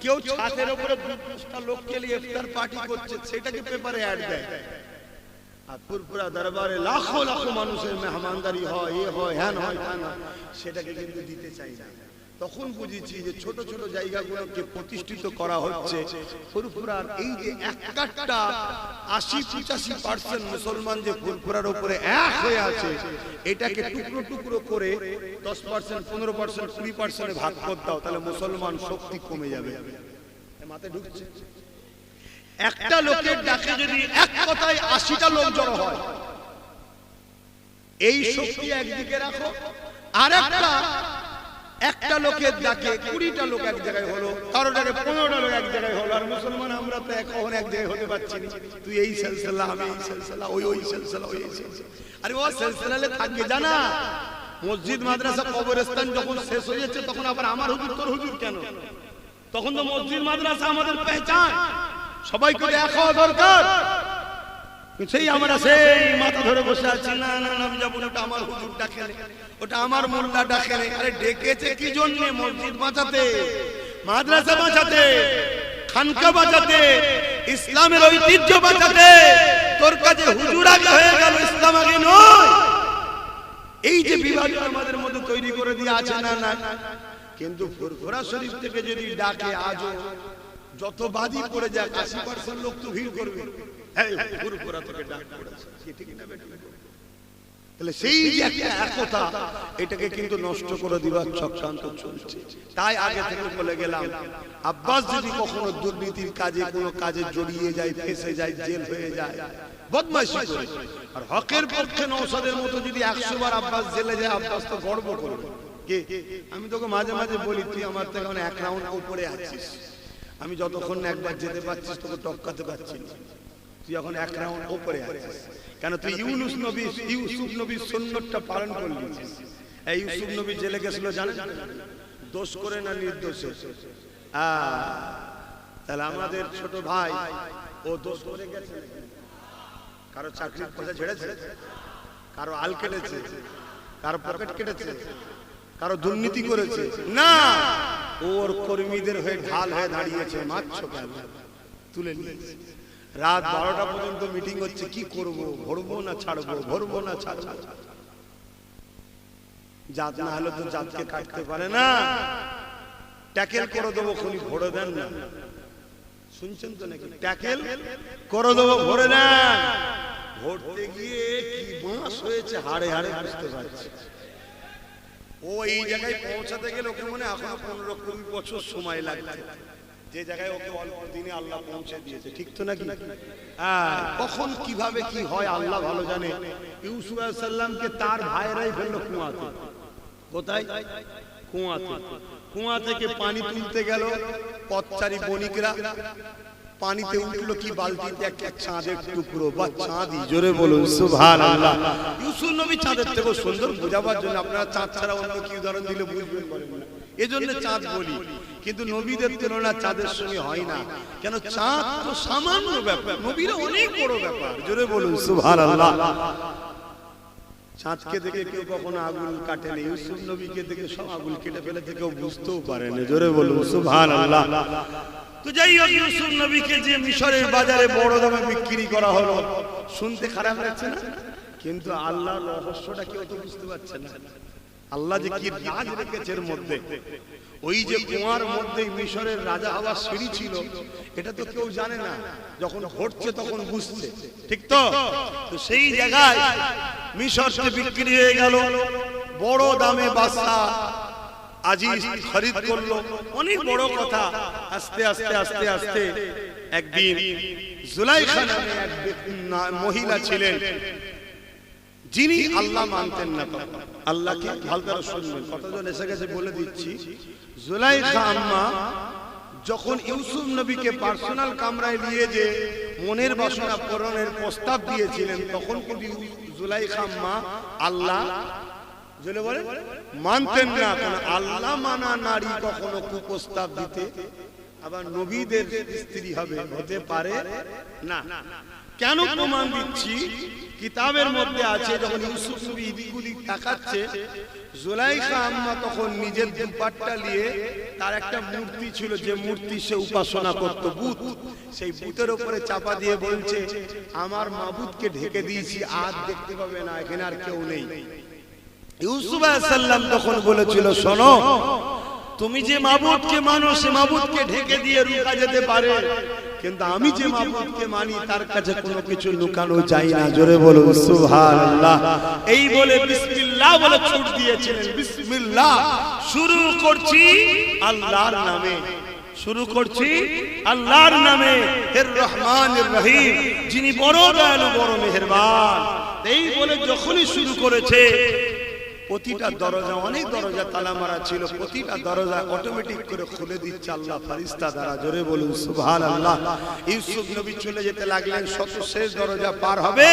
কেউ ছাদের উপরে 2-5টা লোককে নিয়ে ইফতার পার্টি করছে, সেটাকে পেপারে অ্যাড দেয়। আর পুরপুরা দরবারে লাখো লাখো মানুষের মেহমানদারি হয়, এ হয়, হ্যান হয়, তা না, সেটাকে কিন্তু দিতে চাই না। তখন বুঝেছি যে ছোট ছোট জায়গাগুলোকে প্রতিষ্ঠিত করা হচ্ছে। ফুরফুরার এই যে একটা 80-85% মুসলমান যে ফুরফুরার উপরে এক হয়ে আছে, এটাকে টুকরো টুকরো করে 10%, 15%, 20% ভাগ করে দাও, তাহলে মুসলমান শক্তি কমে যাবে। মাথায় ঢুকছে? একটা লোকের ডাকে যদি এক কথায় 80টা লোক জড়ো হয়, এই শক্তি একদিকে রাখো, আর একটা লোকের ডাকে 20টা লোক এক জায়গায় হলো, কারো ডাকে 15টা লোক এক জায়গায় হলো, আর মুসলমান আমরা তো এখন এক জায়গায় হতে পারছি না। তুই এই সিলসিলা, আমি এই সিলসিলা, ওই সিলসিলা, ওই সিলসিলা। আরে ও সিলসিলালে থাকবে জানা, মসজিদ মাদ্রাসা কবরস্থান যখন শেষ হয়ে যাচ্ছে তখন আবার আমার হুজুর তোর হুজুর কেন? তখন তো মসজিদ মাদ্রাসা আমাদের পেহচান, সবাইকে এক হওয়া দরকার। সেই আমরা সেই মাথা ধরে বসে আছি, না না আমি যাবো না, ওটা আমার হুজুর ডাকেলে, ওটা আমার মোল্লা ডাকেলে। আরে ডেকেছে কি জন্য? মসজিদ বাঁচাতে, মাদ্রাসা বাঁচাতে, খানকা বাঁচাতে, ইসলামের ঐতিহ্য বাঁচাতে। তোর কাছে হুজুর আগে হয়ে গেল, ইসলাম আগে নয়। এই যে বিভাজন আমাদের মধ্যে তৈরি করে দিয়ে আছে, না না। কিন্তু ফুরফুরা শরীফ থেকে যদি ডাকে, আজও যত বাদী পড়ে যাক 80% লোক তো ভিড় করবে, ফুরফুরা থেকে ডাক পড়েছে, ঠিক না বেটা? তাহলে সেই যে একটা একতা, এটাকে কিন্তু নষ্ট করে দিবার চক্রান্ত চলছে। তাই আগে থেকে বলে গেলাম, আব্বাস যদি কখনো দুর্নীতির কাজে, কোনো কাজে জড়িয়ে যায়, ফেসে যায়, জেল হয়ে যায়, বদমাইশি করে, আর হকের পক্ষে নওশাদের মতো যদি 100 বার আব্বাস জেলে যায়, আব্বাস তো গর্ব করবে। আমি তোকে মাঝে মাঝে বলি, তুই আমার থেকে 1 রাউন্ড উপরে আছিস, আমি যতক্ষণ একবার যেতে পারছিস তোকে টপকাতে পারছি না। তুই এখন 1 রাউন্ড উপরে আছিস কেন? তুই ইউসুফ নবীর সুন্নতটা পালন করলি। এই ইউসুফ নবী জেলে গেছিল জানেন, দোষ করে না নির্দোষে? তাহলে আমাদের ছোট ভাই ও দোষ করে গেছে, কারো চাকরির পয়সা ছেড়েছে, কারো আল কেটেছে, কারো পকেট কেটেছে, কারো দুর্নীতি করেছে না, ওর কর্মীদের হয়ে ঢাল হয়ে দাঁড়িয়েছে। মারছো কেন? তুলে নিয়েছে। রাত 12টা পর্যন্ত মিটিং হচ্ছে, কি করব, ভরবো না ছাড়বো, ভরবো না ছাড়বো। জাত না হলে তো জাতকে কাটতে পারে না, ট্যাকেল করে দেবো, খুনি ভরে দেন না। শুনছেন তো নাকি? ট্যাকেল করে দেবো, ভরে দেন। ভরতে গিয়ে কি বাঁশ হয়েছে হাড়ে হাড়ে বুঝতে পারছি। ও এই জায়গায় পৌঁছাতে গেলে ওকে মনে এখনো 15-20 বছর সময় লাগছে, যে জায়গায় ওকে অল্প দিনে আল্লাহ পৌঁছে দিয়েছে। ঠিক তো নাকি? কখন কিভাবে কি হয় আল্লাহ ভালো জানে। ইউসুফ আলাইহিস সালামকে তার ভাইরাই ফেললো কুয়াতে। কোথায়? কুয়াতে। কুয়া থেকে পানি তুলতে গেল, পথচারী বণিকরা পানিতে উঠলো কি বালতিতে একটা চাঁদের টুকরো বা চাঁদি। জোরে বলুন সুবহানাল্লাহ। ইউসুফ নবী চাঁদের থেকে সুন্দর বোঝাবার জন্য, আপনারা চাঁদ ছাড়া অন্য কি উদাহরণ দিলে বুঝবেন বলেন না, এজন্য চাঁদ বলি। কিন্তু নবীদের তুলনা চাঁদের সঙ্গে হয় না। কেন? চাঁদ তো সামান্য ব্যাপার, নবীরা অনেক বড় ব্যাপার। জোরে বলুন সুবহানাল্লাহ। চাঁদকে দেখে কেউ কখনো আগুন কাটেনি, ইউসুফ নবীকে দেখে সব আগুন কেটে ফেলেছে, কেউ বুঝতেও পারেনি। জোরে বলুন সুবহানাল্লাহ। তো যাই হোক, ইউসুফ নবীকে যে মিশরের বাজারে বড় দামে বিক্রি করা হলো, শুনতে খারাপ লাগছে না? কিন্তু আল্লাহর রহস্যটা কেউ তো বুঝতে পারছে না। আল্লাহ যে কি রাজ রেখেছে এর মধ্যে। ওই যে কুয়ার মধ্যে মিশরের রাজা হওয়ার সিঁড়ি ছিল, এটা তো কেউ জানে না, যখন ঘটছে তখন বুঝছে। ঠিক তো? তো সেই জায়গায় মিশরকে বিক্রি হয়ে গেল, বড় দামে বাদশা আজিজ খরিদ করলো। অনেক বড় কথা। আস্তে আস্তে আস্তে আস্তে একদিন জুলাইখা নামে এক মহিলা ছিলেন, যিনি আল্লাহ মানতেন না। আল্লাহকে ভালো করে শুনবেন, কতজন এসে গেছে বলে দিচ্ছি। জুলাইখা আম্মা যখন ইউসুফ নবীকে পার্সোনাল কামরায় নিয়ে যে মনের বাসনা পূরণের প্রস্তাব দিয়েছিলেন, তখন কিন্তু জুলাইখা আম্মা আল্লাহ বলে মানতেন না। কারণ আল্লাহ মানা নারী কখনো কুপ্রস্তাব দিতে আবার নবীদের স্ত্রী হবে হতে পারে না। কেন প্রমাণ দিচ্ছি? কিতাবের মধ্যে আছে, যখন ইউসুফ নবী এদিক ওদিক তাকাচ্ছে, জুলাইখা আম্মা তখন নিজের দুপাট্টা নিয়ে, তার একটা মূর্তি ছিল, যে মূর্তি সে উপাসনা করত, বুত, সেই বুতের উপরে চাপা দিয়ে বলছে, আমার মাবুদকে ঢেকে দিয়েছি, আর দেখতে পাবে না, এখানে আর কেউ নেই। ইউসুফ আলাইহিস সালাম তখন বলেছিল, শোনো, তুমি যে মাবুদকে মানো, সে মাবুদকে ঢেকে দিয়ে রুকা যেতে পারে, কিন্তু আমি যে মাবুদকে মানি তার কাছে কোনো কিছু লুকানো যায় না। জোরে বলুন সুবহানাল্লাহ। এই বলে বিসমিল্লাহ বলে ছুট দিয়েছিলেন। বিসমিল্লাহ, শুরু করছি আল্লাহর নামে। শুরু করছি আল্লাহর নামে, এর রহমানির রহিম, যিনি বড় দয়ালু বড় মেহেরবান। এই বলে যখনই শুরু করেছে, প্রতিটা দরজা, অনেক দরজা তালা মারা ছিল, প্রতিটা দরজা অটোমেটিক করে খুলে দিচ্ছে আল্লাহ ফেরেশতা দ্বারা। জোরে বলুন সুবহানাল্লাহ। ইউসুফ নবী চলে যেতে লাগলেন, শেষ দরজা পার হবে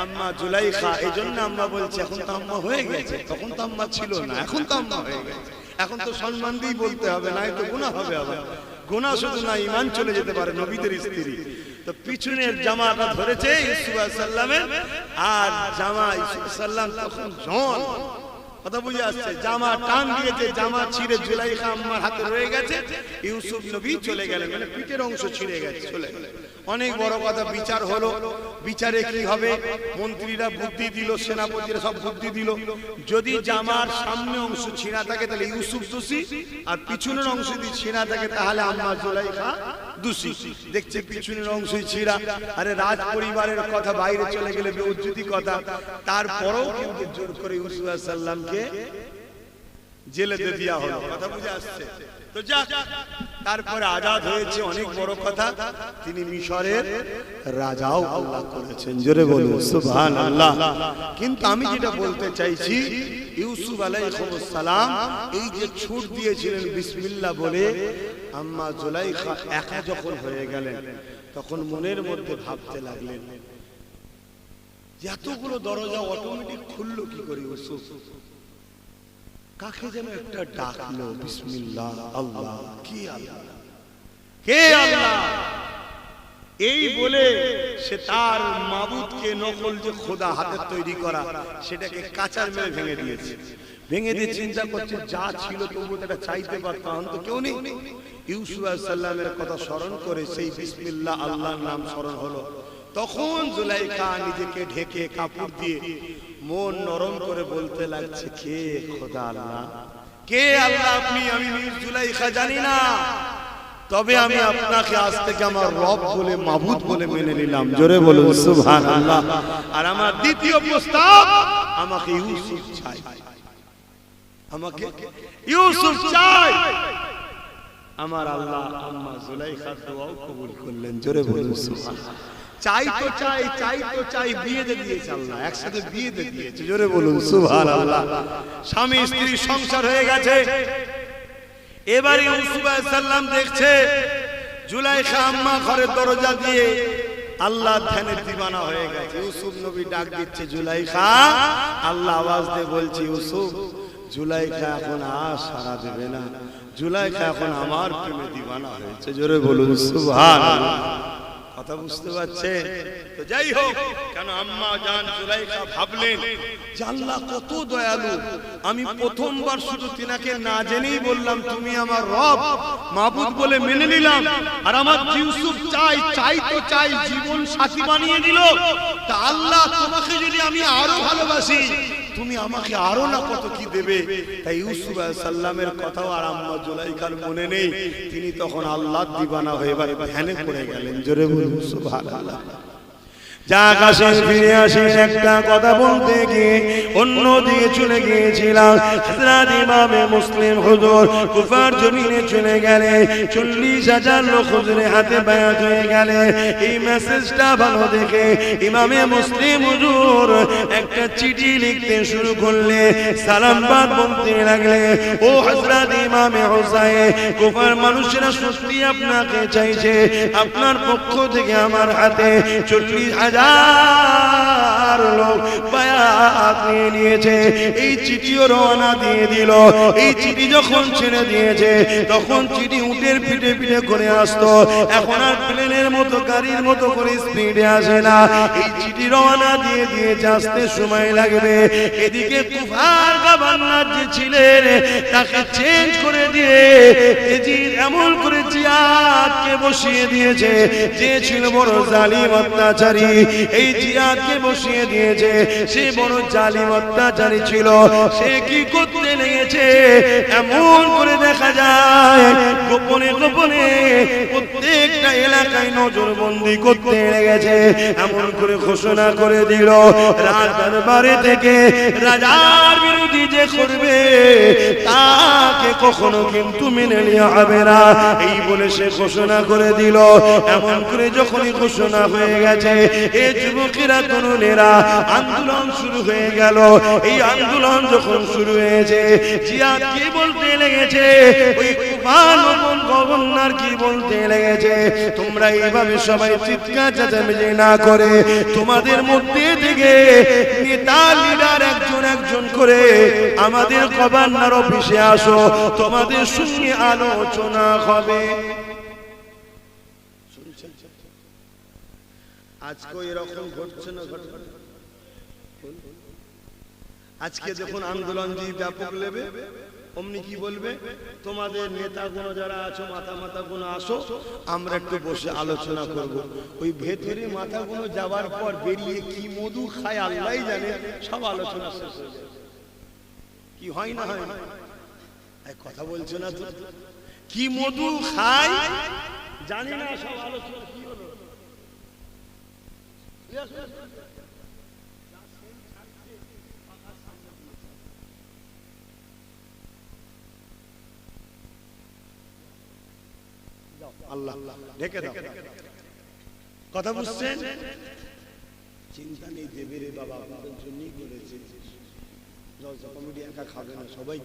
আম্মা জুলাইখা। এই জন্য আমরা বলছি এখন তো আম্মা হয়ে গেছে, তখন তো আম্মা ছিল না, এখন তো আম্মা হয়ে গেছে। এখন তো সম্মান দিয়ে বলতে হবে, না তো গুনাহ হবে। আবার গুনাহ শুধু না, ঈমান চলে যেতে পারে নবীদের স্ত্রী। তো পিছনের জামাটা ধরেছে ইউসুফ আলাইহিস সালামের, আর জামা ইউসুফ সাল্লাম তখন জন, কথা বুঝে আসছে, জামা টান দিয়েছে, জামা ছিঁড়ে জুলাইখা আম্মার হাতে রয়ে গেছে। ইউসুফ নবী চলে গেলেন, মানে পিঠের অংশ ছিঁড়ে গেছে, চলে গেলেন। অনেক বড় কথা, বিচার হলো। বিচারে কি হবে? মন্ত্রীরা বুদ্ধি দিল, সেনাপতিরা সব বুদ্ধি দিল, যদি জামার সামনে অংশ ছিঁড়া থাকে তাহলে ইউসুফ দোষী, আর পিছনের অংশ যদি ছিঁড়া থাকে তাহলে আম্মা জুলাইখা দোষী। দেখছে পিছনের অংশই ছিঁড়া। আরে রাজ পরিবারের কথা বাইরে চলে গেলে বেউজ্জতি কথা। তারপরেও কিন্তু জোর করে ইউসুফ আলাইহিস সালামকে জেলে দিয়ে দেওয়া হলো, কথা বুঝে আসছে। তো যাক, তারপরে আজাদ হয়েছে, অনেক বড় কথা। তিনি মিশরের রাজাও আল্লাহ করেছেন। জোরে বলুন সুবহানাল্লাহ। কিন্তু আমি যেটা বলতে চাইছি, ইউসুফ আলাইহিস সালাম এই যে ছুট দিয়েছিলেন বিসমিল্লাহ বলে, আম্মা জুলাইখা একা যখন হয়ে গেলেন, তখন মনের মধ্যে ভাবতে লাগলেন, এতগুলো দরজা অটোমেটিক খুললো কি করে? ইউসুফ কাকে যেন একটা ডাকলো, বিসমিল্লাহ, আল্লাহ, কি আল্লাহ, কে আল্লাহ? এই বলে সে তার মাবুদকে, নকল যে খোদা হাতের তৈরি করা, সেটাকে কাঁচার মেরে ভেঙে দিয়েছে। ভেঙে দিয়ে চিন্তা করছে, যা ছিল তবু এটা চাইতে পারতাম, তো কেউ নেই। ইউসুফ আলাইহিস সালামের কথা স্মরণ করে সেই বিসমিল্লাহ আল্লাহর নাম স্মরণ হলো। তখন জুলাইখা নিজেকে ঢেকে কাপড় দিয়ে মন নরম করে বলতে লাগছে, কে খোদা আল্লাহ, কে আল্লাহ আপনি? আমি জুলাইখা জানি না, তবে আমি আপনাকে আজ থেকে আমার রব বলে, মাবুদ বলে মেনে নিলাম। জোরে বলুন সুবহানাল্লাহ। আর আমার দ্বিতীয় প্রস্তাব, আমাকে ইউসুফ চাই, আমাকে ইউসুফ চাই। আমার আল্লাহ আম্মা জুলাইখার দোয়াও কবুল করলেন। জোরে বলুন সুবহানাল্লাহ। চাই তো চাই, চাই তো চাই, বিয়ে দিয়ে দিয়েছে আল্লাহ, একসাথে বিয়ে দিয়ে দিয়েছে। জোরে বলুন সুবহানাল্লাহ। স্বামী স্ত্রী সংসার হয়ে গেছে। এবার ইউসুফ আলাইহিস সালাম দেখছে জুলাইখা আম্মা ঘরের দরজা দিয়ে আল্লাহ ধ্যানের দিওয়ানা হয়ে গেছে। ইউসুফ নবী ডাক দিচ্ছে, জুলাইখা। আল্লাহ আওয়াজ দিয়ে বলছে, ইউসুফ, জুলাইখা এখন আর সাড়া দেবে না, জুলাইখা এখন আমার প্রেমে দিওয়ানা হয়েছে। জোরে বলুন সুবহানাল্লাহ। কথা বুঝতে পারছেন? তো যাই হোক, কেন আম্মা জান জুলাইখা ভাবলেন যে আল্লাহ কত দয়ালু। আমি প্রথমবার শুধু তিনাকে না জেনেই বললাম, তুমি আমার রব, মাবুদ বলে মেনে নিলাম। আর আমার ইউসুফ চাই, চাই তো চাই, জীবন সাথী বানিয়ে দিল। তা আল্লাহ, তোমাকে যদি আমি আরো ভালোবাসি, তুমি আমাকে আরো না কত কি দেবে। তাই ইউসুফ আলাইহিস সালামের কথাও আর আম্মা জুলাইখার মনে নেই। তিনি তখন আল্লাহর দিওয়ানা হয়ে এবার ধ্যানে পড়ে গেলেন। জোরে বলুন সুবহানাল্লাহ। যাক, আসেন ফিরে আসেন, একটা কথা বলতে গিয়ে অন্য দিকে চলে গিয়েছিলাম। হযরত ইমামে মুসলিম হুজুর কুফার জমিনে চলে গেলে, 40,000 লোক হুজুরের হাতে বায়াত হয়ে গেলে। এই মেসেজটা ভালো দেখে ইমামে মুসলিম হুজুর একটা চিঠি লিখতে শুরু করলে, সালামবাদ বলতে লাগলে, ও হযরত ইমামে হুসাইন, কুফার মানুষেরা সত্যি আপনাকে চাইছে, আপনার পক্ষ থেকে আমার হাতে 40,000 লোক বায়াত নিয়ে নিয়েছে। এই চিঠিও রওনা দিয়ে দিল। এই চিঠি যখন ছেড়ে দিয়েছে, তখন চিঠি উটের পিঠে পিঠে করে আসতো, এখন আর প্লেনের মতো, গাড়ির মতো করে স্পিডে আসে না। এই চিঠি রওনা দিয়ে দিয়েছে, আসতে সময় লাগবে। এদিকে কুফার গভর্নর যে ছিলেন, তাকে চেঞ্জ করে দিয়ে এমন করে জিয়াদকে বসিয়ে দিয়েছে, যে ছিল বড় জালিম অত্যাচারী। এই জিয়াদকে বসিয়ে দিয়েছে, সে বড় জালিম অত্যাচারী ছিল। সে কি করতে লেগেছে, এমন করে দেখা যায় গোপনে গোপনে প্রত্যেকটা এলাকায় নজরবন্দি করতে লেগেছে। এমন করে ঘোষণা করে দিল, রাজ দরবারে থেকে রাজার বিরুদ্ধে বিরোধী যে করবে তাকে কখনো কিন্তু মেনে নেওয়া হবে না। এই বলে সে ঘোষণা করে দিল। এমন করে যখনই ঘোষণা হয়ে গেছে, এই যুবকেরা তরুণেরা আন্দোলন শুরু হয়ে গেল। এই আন্দোলন যখন শুরু হয়েছে, জিয়াদ কি বলতে লেগেছে, ওই গভর্নর কি বলতে লেগেছে, তোমরা এইভাবে সবাই চিৎকার চেঁচামেচি না করে তোমাদের মধ্যে থেকে নেতা লিডার একজন একজন করে আমাদের গভর্নর অফিসে আসো, তোমাদের সঙ্গে আলোচনা হবে। আজকে এরকম ঘটছে না? আজকে যখন আন্দোলন যে ব্যাপক লেবে, অমনি কি বলবে, তোমাদের নেতাগুলো যারা আছো, মাথাগুলো আসো, আমরা একটু বসে আলোচনা করব। ওই ভেতরে মাথাগুলো যাওয়ার পর বেরিয়ে কি মধু খায় আল্লাহ জানে, সব আলোচনা শেষ হয়ে যায়। কি হয় না হয় না? কথা বলছো না তো? কি মধু খায় জানি না, সব আলোচনা কি হলো। আল্লাহ ঢেকে দাও। কথা বুঝছেন? চিন্তা নেই, দেবে রে বাবা, আপনাদের জন্যই করেছে। কমিটি একা খাবে না, সবাই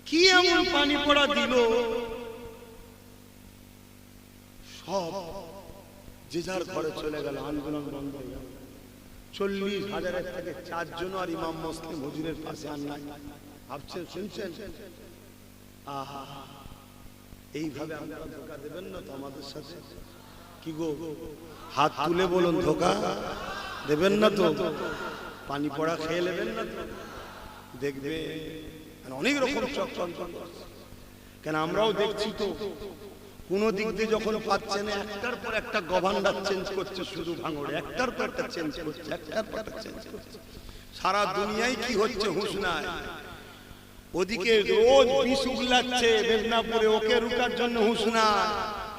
কি এমন পানি পড়া দিল, সব যে যার ঘরে চলে গেল, আন্দোলন বন্ধ হয়ে গেল। 40,000 থেকে 4 জন আর ইমাম মুসলিম হুজুরের পাশে আর নাই। ভাবছেন, শুনছেন? আহা, এইভাবে আপনারা ধোঁকা দেবেন না তো আমাদের সাথে? কি গো, হাত তুলে বলুন, ধোঁকা দেবেন না তো? পানি পড়া খেয়ে নেবেন না তো? দেখবে অনেক রকম চক্রান্ত, কেন আমরাও দেখছি তো। কোন দিক দিয়ে যখন পাচ্ছে না, একটার পর একটা গভর্নর চেঞ্জ করছে, শুধু ভাঙড়ে একটার পর একটা চেঞ্জ করছে, একটার পর একটা চেঞ্জ করছে। সারা দুনিয়ায় কি হচ্ছে হুঁশ নাই। ওদিকে রোজ বিষ উগলাচ্ছে মেদিনীপুরে, ওকে রুকার জন্য হুঁশ নাই।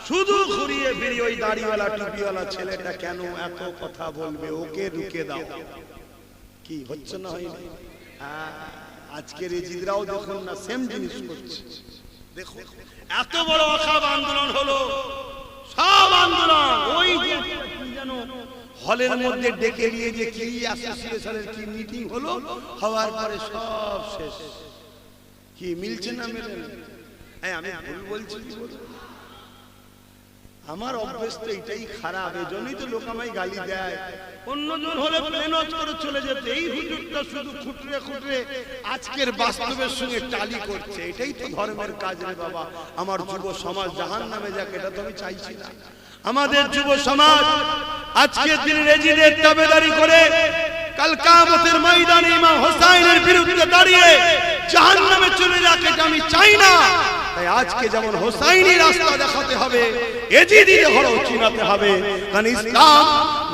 শুধু ঘুরিয়ে ফিরিয়ে ওই দাড়িওয়ালা টুপিওয়ালা ছেলেটা কেন এত কথা বলবে, ওকে রুকে দাও। কি হচ্ছে না? হয়নি? আজকের রেজিদরাও দেখুন না, সেম জিনিস করছে। দেখো, এত বড় অখাব আন্দোলন হলো, সব আন্দোলন ওই যেন হলের মধ্যে ডেকে নিয়ে যে কি অ্যাসোসিয়েশনের কি মিটিং হলো, হওয়ার পরে সব শেষ। কি মিলছে না মেলে না? আমি ভুল বলছি? আমার অভ্যেস তো এটাই খারাপ, এজন্যই তো লোক আমায় গালি দেয়। অন্যজন হলে প্লেনজ করে চলে যেত, এই হুজুরটা শুধু খুঁটরে খুঁটরে আজকের বাস্তবের সঙ্গে টালি করছে। এটাই তো ধর্মের কাজ রে বাবা। আমার যুব সমাজ জাহান্নামে যাক, এটা তো আমি চাইছি না। আমাদের যুব সমাজ আজকের দিন রেজিদের তাবেদারি করে কাল কিয়ামতের ময়দানে ইমাম হোসেনের বিরুদ্ধে দাঁড়িয়ে জাহান্নামে চলে যাক, এটা আমি চাই না। তাই আজকে যেমন হোসাইনি রাস্তা দেখাতে হবে, এজিদির ঘরও চিনাতে হবে। কারণ ইসলাম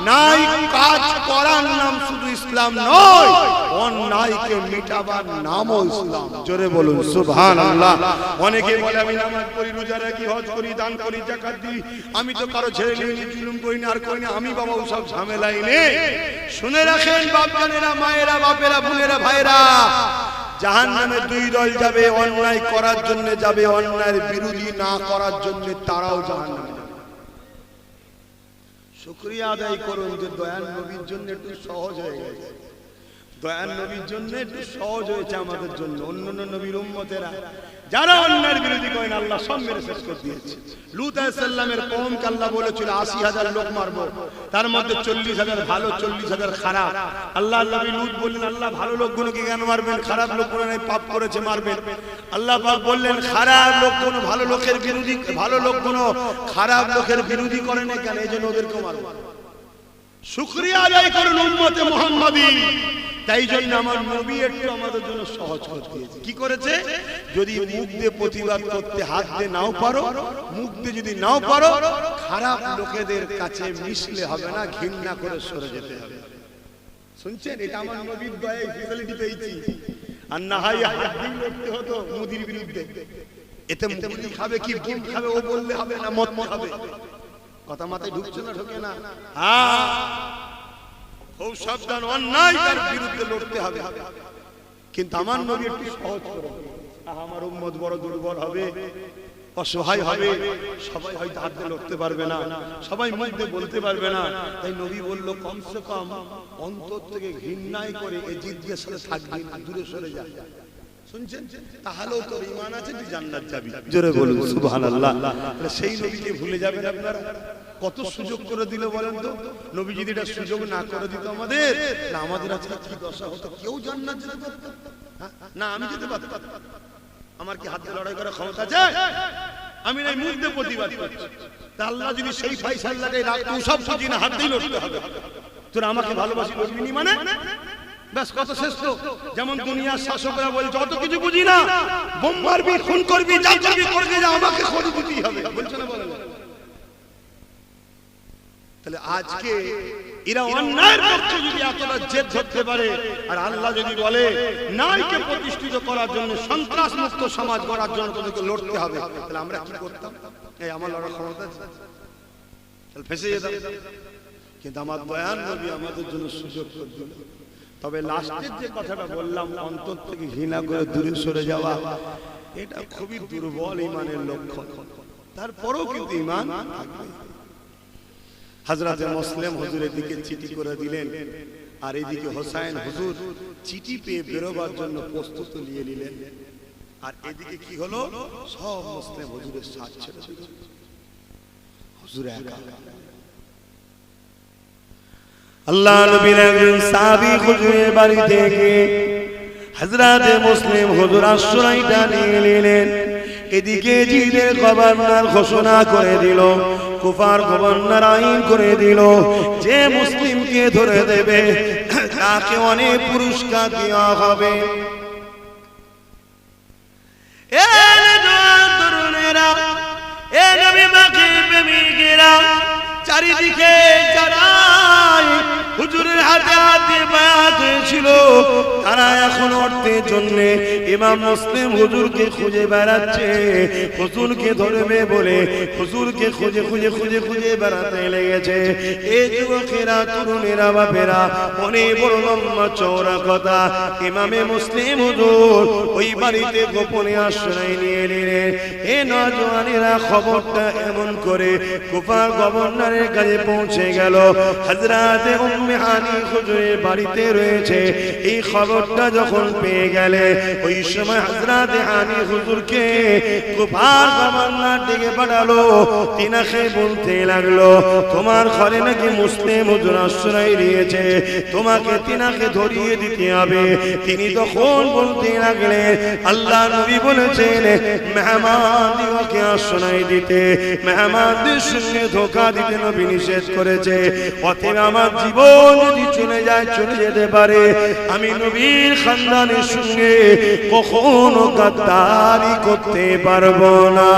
নাই কাজ করার নাম শুধু ইসলাম নয়, অন্যায়কে মিটাবার নামও ইসলাম। জোরে বলুন সুবহানাল্লাহ। অনেকে বলে আমি নামাজ পড়ি, রোজা রাখি, হজ করি, দান করি, যাকাত দিই, আমি তো কারো ছেড়ে নিয়ে জুলুম করি না, আর করি না, আমি বাবা ওসব ঝামেলাই নেই। শুনে রাখেন বাপজানেরা, মায়েরা, বাপেরা, বোনেরা, ভাইরা, জাহান্নামে দুই দল যাবে, অন্যায় করার জন্য যাবে, অন্যায়ের বিরোধী না করার জন্য তারাও জাহান্নামে যাবে। শুকরিয়া আদায় করুন যে দয়াল নবীর জন্য একটু সহজ হয়ে গেছে। দয়াল নবীর জন্য একটু সহজ হয়েছে আমাদের জন্য। অন্যান্য নবীর উম্মতেরা যারা অন্যায়ের বিরোধী করেন, আল্লাহ সব মেরে শেষ করে দিয়েছে। লূত আলাইহিস সালামের কওমকে আল্লাহ বলেছিল ৮০,০০০ লোক মারবো, তার মধ্যে ৪০,০০০ ভালো, ৪০,০০০ খারাপ। আল্লাহ নবী লূত বললেন, আল্লাহ ভালো লোকগুলোকে কেন মারবেন? খারাপ লোকগুলো নাই পাপ করেছে, মারবেন। আল্লাহ পাক বললেন, খারাপ লোকগুলো ভালো লোকের বিরোধী, ভালো লোকগুলো খারাপ লোকের বিরোধী করে না কেন, এই জন্য ওদেরকে মারবো। শুকরিয়া আদায় করুন উম্মতে মুহাম্মাদী। তাই জন্য আমার নবী একটু আমাদের জন্য সহজ করে দিয়েছে। কি করেছে? যদি মুখ দিয়ে প্রতিবাদ করতে হাত দিয়ে নাও পারো, মুখ দিয়ে যদি নাও পারো, খারাপ লোকেদের কাছে মিশলে হবে না, ঘৃণা করে সরে যেতে হবে। শুনছেন? এটা আমার নবীর দয়ায় ফ্যাসিলিটি পেয়েছি। আর না হয় হাত দিয়ে লড়তে হতো মোদির বিরুদ্ধে। এতে মুদি খাবে কি বুম খাবে ও বললে হবে না, মত খাবে। কথা মাথায় ঢুকছে না? ঢোকে না? হ্যাঁ, খুব সাবধান, অন্যায় তার বিরুদ্ধে লড়তে হবে। কিন্তু আমার নবী একটু সহজ করে, আমার উম্মত বড় দুর্বল হবে, অসহায় হবে, সবাই হয়তো হাত দিয়ে লড়তে পারবে না, সবাই মুখ দিয়ে বলতে পারবে না। তাই নবী বলল, কমসে কম অন্তর থেকে ঘৃণাই করে এই জিদ্দের সাথে থাকবি না, দূরে সরে যা। শুনছেন? তাহলেও তোর ঈমান আছে, তুই জান্নাত যাবি। জোরে বলুন সুবহানাল্লাহ। সেই নবীকে ভুলে যাবেন আপনারা? কত সুযোগ করে দিল বলেন তো। নবী যদি এটা সুযোগ না করে দিত আমাদের, না আমাদের আজকে কি দশা হতো? কেউ জান্নাত যেতে পারত না, আমি যেতে পারতাম? আমার কি হাতে লড়াই করার ক্ষমতা আছে? আমি নাই মুখ দিয়ে প্রতিবাদ করছি। তা আল্লাহ যদি সেই ফয়সালাকে রাখতো, সব বুঝি না, হাত দিয়ে লড়তে হবে। তোরা আমাকে ভালোবাসি বলবি মানে ব্যাস কত শ্রেষ্ঠ। যেমন দুনিয়ার শাসকরা বলে যত কিছু বুঝি না, বোম মারবি, খুন করবি, যা করবি করবি, যা আমাকে খড়ি দিতেই হবে, বলছে না? বলে তাহলে আজকে এরা অন্যায়ের পক্ষে যদি এতটা জেদ ধরতে পারে, আর আল্লাহ যদি বলে নারীকে প্রতিষ্ঠিত করার জন্য, সন্ত্রাস মুক্ত সমাজ গড়ার জন্য তোদেরকে লড়তে হবে, তাহলে আমরা কি করতাম? এই আমার লড়ার ক্ষমতা আছে, তাহলে ফেঁসে যেতাম। কিন্তু আমার দয়াল নবী আমাদের জন্য সুযোগ করে দিল। তবে লাস্টের যে কথাটা বললাম, অন্তর থেকে ঘৃণা করে দূরে সরে যাওয়া, এটা খুবই দুর্বল ঈমানের লক্ষণ। তারপরেও কিন্তু ঈমান থাকবে। হযরতে মুসলিম হুজুরের দিকে চিঠি করে দিলেন, আর এদিকে হোসেন হুজুর চিঠি পেয়ে বেরোবার জন্য প্রস্তুত নিয়ে নিলেন। আর এদিকে কি হলো, সব মুসলিম হুজুরের সাথ ছেড়ে দিল, হুজুর একা। আল্লাহ নবীর একজন সাহাবী হুজুরের বাড়ি থেকে হযরতে মুসলিম হুজুর আশ্রয়টা নিয়ে নিলেন। এদিকে জিদের গভর্নর ঘোষণা করে দিল, কুফার গভর্নর আইন করে দিল, যে মুসলিমকে ধরে দেবে তাকে অনেক পুরস্কার দেওয়া হবে। চারিদিকে যারা হুজুরের হাতে হাতে বায়াত হয়েছিল, তারা এখন অর্থের জন্য ইমাম মুসলিম হুজুরকে খুঁজে বেড়াচ্ছে, হুজুরকে ধরবে বলে হুজুরকে খুঁজে খুঁজে খুঁজে খুঁজে বেড়াতে লেগেছে। এই যুবকেরা, তরুণেরা, বাপেরা, অনেক বড় লম্বা চওড়া কথা। ইমামে মুসলিম হুজুর ওই বাড়িতে গোপনে আশ্রয় নিয়ে নিলেন। এ নওজওয়ানেরা খবরটা এমন করে কুফার গভর্নরের কাছে পৌঁছে গেল, হযরতে উম্মে হানি হুজুরের বাড়িতে রয়েছে। এই খবরটা যখন পেয়ে গেলে, ওই সময় হযরতে হানি হুজুরকে কুফার গভর্নর ডেকে পাঠালো। তিনাকে বলতে লাগলো, তোমার ঘরে নাকি মুসলিম হুজুর আশ্রয় দিয়েছে, তোমাকে তিনাকে ধরিয়ে দিতে হবে। তিনি তখন বলতে লাগলেন, আল্লাহ নবী বলেছেন মেহমানদিগকে আশ্রয় দিতে, মেহমানদের সঙ্গে ধোঁকা দিতে নবী নিষেধ করেছে। অতএব আমার জীবন যদি চলে যায়, চলে যেতে পারে, আমি নবীর খানদানের সঙ্গে কখনো গাদ্দারি করতে পারবো না।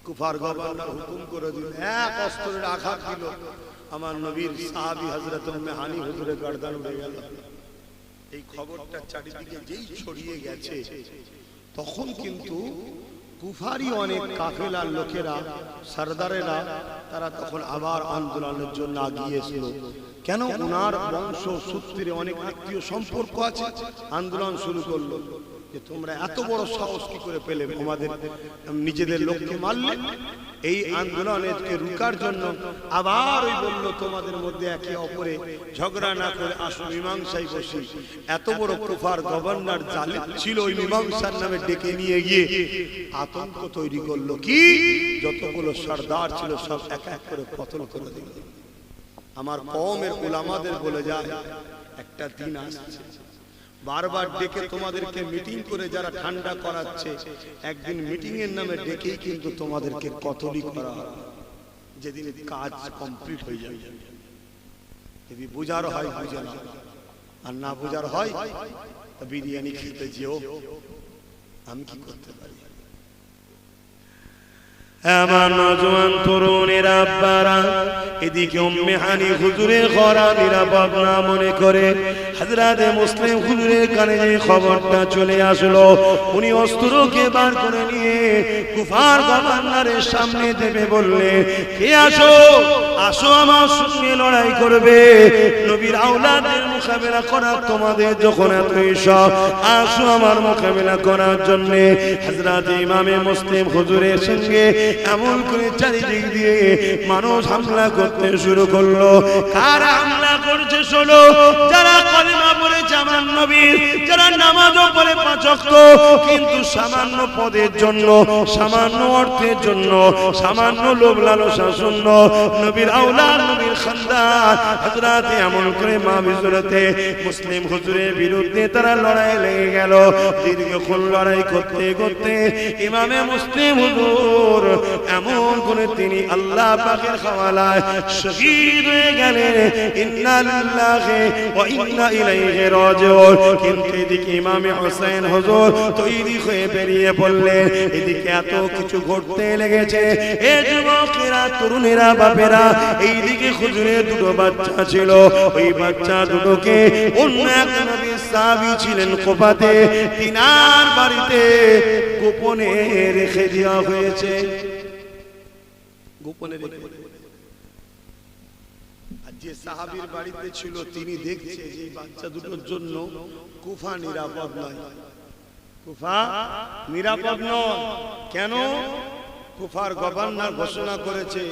কুফার গভর্নর হুকুম করে দিল, এক অস্ত্রের আঘাত দিল, আমার নবীর সাহাবী হযরত উম্মে হানি হুজুরের গর্দান উড়ে গেল। এই খবরটা চারিদিকে যেই ছড়িয়ে গেছে, তখন কিন্তু কুফারি অনেক কাফেলার লোকেরা, সরদারেরা, তারা তখন আবার আন্দোলনের জন্য এগিয়ে এসেছিল। কেন? উনার বংশ সূত্রে অনেক আত্মীয় সম্পর্ক আছে। আন্দোলন শুরু করলো যে তোমরা এত বড় সাহস কি করে পেলে, আমাদের নিজেদের লোককে মারলে। এই আন্দোলনকে রুকার জন্য আবার ওই বলল, তোমাদের মধ্যে একে অপরে ঝগড়া না করে আসো মীমাংসায় বসি। এত বড় কুফার গভর্নর জালিম ছিল, ওই মীমাংসার নামে ডেকে নিয়ে গিয়ে আতঙ্ক তৈরি করলো। কি যতগুলো সরদার ছিল সব এক এক করে পতন করে দিল। আমার কওমের উলামাদের বলে যায়, একটা দিন আসছে, বারবার ডেকে তোমাদেরকে মিটিং করে যারা ঠান্ডা করাচ্ছে, একদিন মিটিং এর নামে ডেকেই কিন্তু তোমাদেরকে কতলই করা হবে। যেদিন কাজ কমপ্লিট হয়ে যাবে, যদি বুঝার হয় বুঝে নাও, আর না বুঝার হয় বিরিয়ানি খেতে যেও। আমি কি করতে পারি? আমার নওজোয়ান তরুণেরা, আব্বারা, এদিকে উম্মে হানি হুজুরের ঘর নিরাপদ না মনে করে হযরতে মুসলিম হুজুরের কানে যে খবরটা চলে আসলো, উনি অস্ত্রকে বার করে নিয়ে কুফার গভর্নরের সামনে দেবে বললে, কে আসো আসো আমার সঙ্গে লড়াই করবে, নবীর আওলাদের মোকাবেলা করার তোমাদের যখন এত ইচ্ছা, আসো আমার মোকাবেলা করার জন্য। হযরত ইমামে মুসলিম হুজুরের সঙ্গে এমন করে চারিদিক দিয়ে মানুষ হামলা করতে শুরু করলো। কারা হামলা করছে শোনো, যারা কলেমা পড়েছে আমার নবীর, যারা নামাজও পড়ে 5 ওয়াক্ত, কিন্তু সামান্য পদের জন্য, সামান্য অর্থের জন্য, সামান্য লোভ লালসা শূন্য নবীর আওলাদ নবীর খানদান হযরত এমন করে মাহফিজুরতে মুসলিম হুজুরের বিরুদ্ধে তারা লড়াই লেগে গেল। দীর্ঘক্ষণ লড়াই করতে করতে ইমামে মুসলিম হুজুর এমন করে তিনি আল্লাহ পাকের হাওয়ালায় শহীদ হয়ে গেলেন। ইন্না লিল্লাহি ওয়া ইন্না ইলাইহি রাজিউন। কিন্তু এদিকে ইমামে হোসেন হুজুর তৈরি হয়ে বেরিয়ে পড়লেন। এদিকে এত কিছু ঘটতে লেগেছে। এই যুবকেরা, তরুণেরা, বাপেরা, এইদিকে হুজুরের 2 বাচ্চা ছিল। ওই বাচ্চা দুটোকে অন্য এক নবীর সাহাবী ছিলেন কুফাতে, তিনার বাড়িতে গোপনে রেখে দেওয়া হয়েছে। গোপনে রেখে, আর যে সাহাবীর বাড়িতে ছিল তিনি দেখছে যে এই বাচ্চা দুটোর জন্য কুফা নিরাপদ নয়। কুফা নিরাপদ নয় কেন? কুফার গভর্নর ঘোষণা করেছে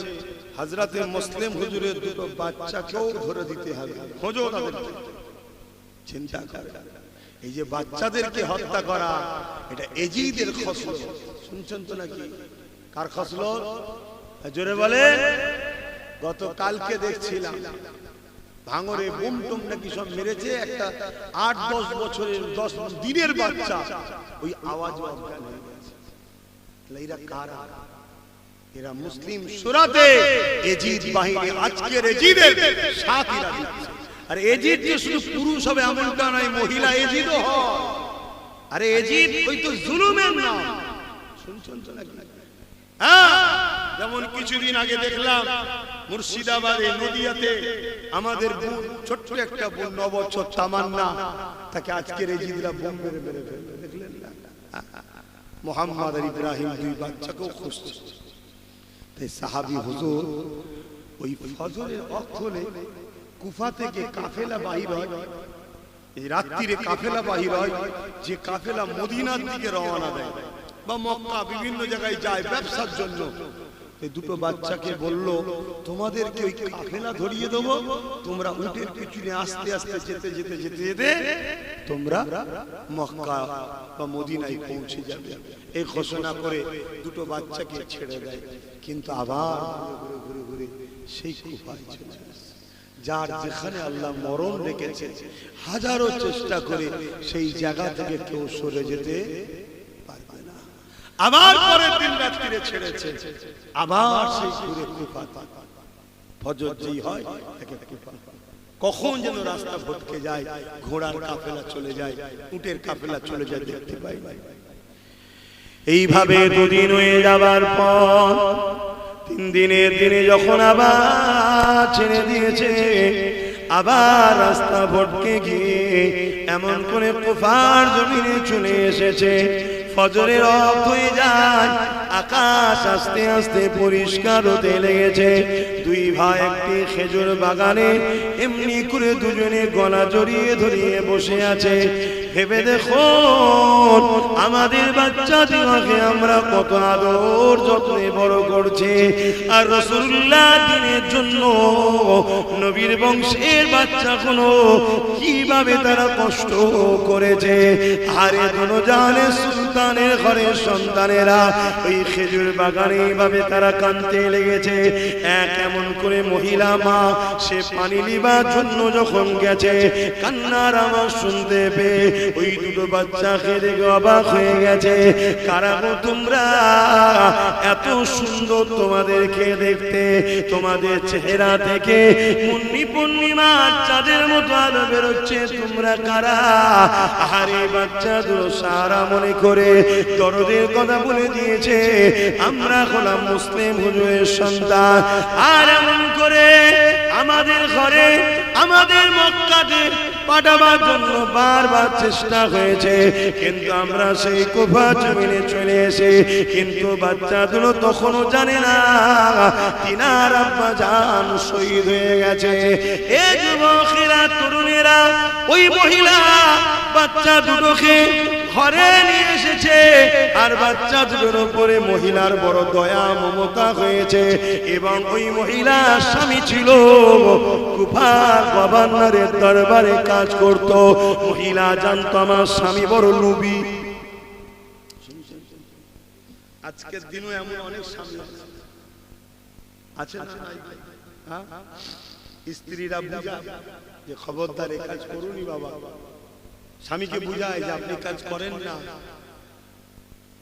হযরতে মুসলিম হুজুরের 2 বাচ্চাকেও ধরে দিতে হবে। খোঁজো তাদেরকে। চিন্তা করে, এই যে বাচ্চাদেরকে হত্যা করা, এটা এজিদের খসলত। শুনছেন তো নাকি? কার খসলত? জোরে বলে। গতকালকে দেখছিলাম ভাঙরে বুম টুম নাকি সব মেরেছে, একটা 8-10 বছরের 10 দিনের বাচ্চা ওই আওয়াজ অজ্ঞান হয়ে গেছে। এরা কারা? এরা মুসলিম শূরাতে এজিদ বাহিনী, আজকের এজিদের সাথীরা দিচ্ছে। আর এজিদ যে শুধু পুরুষ হবে এমনটা নয়, মহিলা এজিদও হয়। আরে এজিদ ওই তো জুলুমের নাম। শুনছেন তো নাকি? হ্যাঁ, যেমন কিছুদিন আগে দেখলাম মুর্শিদাবাদে নদিয়াতে আমাদের ছোট্ট একটা বোন 9 বছর তামান্না, তাকে আজকের এজিদরা বোম মেরে মেরে ফেললো। দেখলেন না? মোহাম্মদ আর ইব্রাহিম 2 বাচ্চাকেও খুঁজছে। তাই সাহাবী হুজুর ওই ফজরের ওয়াক্ত হলে কুফা থেকে কাফেলা বাহির হয়, এই রাত্রিরে কাফেলা বাহির হয়, যে কাফেলা মদিনার দিকে রওনা দেয় বা মক্কা বিভিন্ন জায়গায় যায় ব্যবসার জন্য। এই 2 বাচ্চাকে বলল, তোমাদেরকে ওই কাফেলা ধরিয়ে দেব, তোমরা উটের পিছনে আস্তে আস্তে যেতে যেতে যেতে যেতে তোমরা মক্কা বা মদিনায় পৌঁছে যাবে। এই ঘোষণা করে 2 বাচ্চাকে ছেড়ে দেয়। কিন্তু আবার ঘুরে ঘুরে ঘুরে সেই কুফায় চলে আসে। যার যেখানে আল্লাহ মরণ রেখেছে, হাজারো চেষ্টা করে সেই জায়গা থেকে কেউ সরে যেতে পারবে না। আবার পরের দিন রাত্রিরে ছেড়েছে, আবার সেই ঘুরে কুফা। ফজর যেই হয় তাকে কুফা। কখন যেন রাস্তা ভটকে যায়, ঘোড়ার কাফেলা চলে যায়, উটের কাফেলা চলে যায়, দেখতে পাই। এইভাবে 2 দিন হয়ে যাবার পর 3 দিনের দিনে যখন আবার ছেড়ে দিয়েছে, আবার রাস্তা ভটকে গিয়ে এমন করে কুফার জমিনে চলে এসেছে। ফজরের ওয়াক্ত হয়ে যায়, আকাশ আস্তে আস্তে পরিষ্কার হতে লেগেছে। 2 ভাই একটি খেজুর বাগানে এমনি করে দুজনে গলা জড়িয়ে ধরিয়ে বসে আছে। ভেবে দেখো আমাদের বাচ্চাদেরকে আমরা কত আদর যত্নে বড় করছি, আর রাসূলুল্লাহ দিনের জন্য নবীর বংশের বাচ্চাগুলো কিভাবে তারা কষ্ট করেছে। আরে দুজাহানের সুলতানের ঘরের সন্তানেরা ওই খেজুর বাগানে এইভাবে তারা কাঁদতে লেগেছে। এমন করে মহিলা মা, সে পানি নিবার জন্য যখন গেছে, কান্নার আওয়াজ শুনতে পেয়ে ওই 2 বাচ্চাকে দেখে অবাক হয়ে গেছে। কারা গো তোমরা? এত সুন্দর তোমাদেরকে দেখতে, তোমাদের চেহারা থেকে মুন্নি পূর্ণিমার চাঁদের মতো আলো বেরোচ্ছে, তোমরা কারা? আরে বাচ্চা দুটো সারা মনে করে দরদের কথা বলে দিয়েছে। আমরা হলাম মুসলিম হুজুরের সন্তান। আর এমন করে আমাদের ঘরে আমাদের মক্কাতে পাঠাবার জন্য বারবার চেষ্টা হয়েছে, কিন্তু আমরা সেই কুফা জমিনে চলে এসে কিন্তু বাচ্চাগুলো তখনও জানে না তিনার আব্বা জান শহীদ হয়ে গেছে। এই যুবকেরা তরুণেরা ওই মহিলা বাচ্চা দুটোকে ঘরে নিয়ে এসেছে, আর বাচ্চা দুটোর উপরে মহিলার বড় দয়া মমতা হয়েছে। এবং ওই মহিলার স্বামী ছিল কুফার গভর্নরের দরবারে কাজ করত। মহিলা জানতো আমার স্বামী বড় লোভী। আজকের দিনও এমন অনেক স্বামী আছে না, স্ত্রীরা বুঝায় যে খবরদার এই কাজ করুনি বাবা, স্বামীকে বুঝায় যে আপনি কাজ করেন না,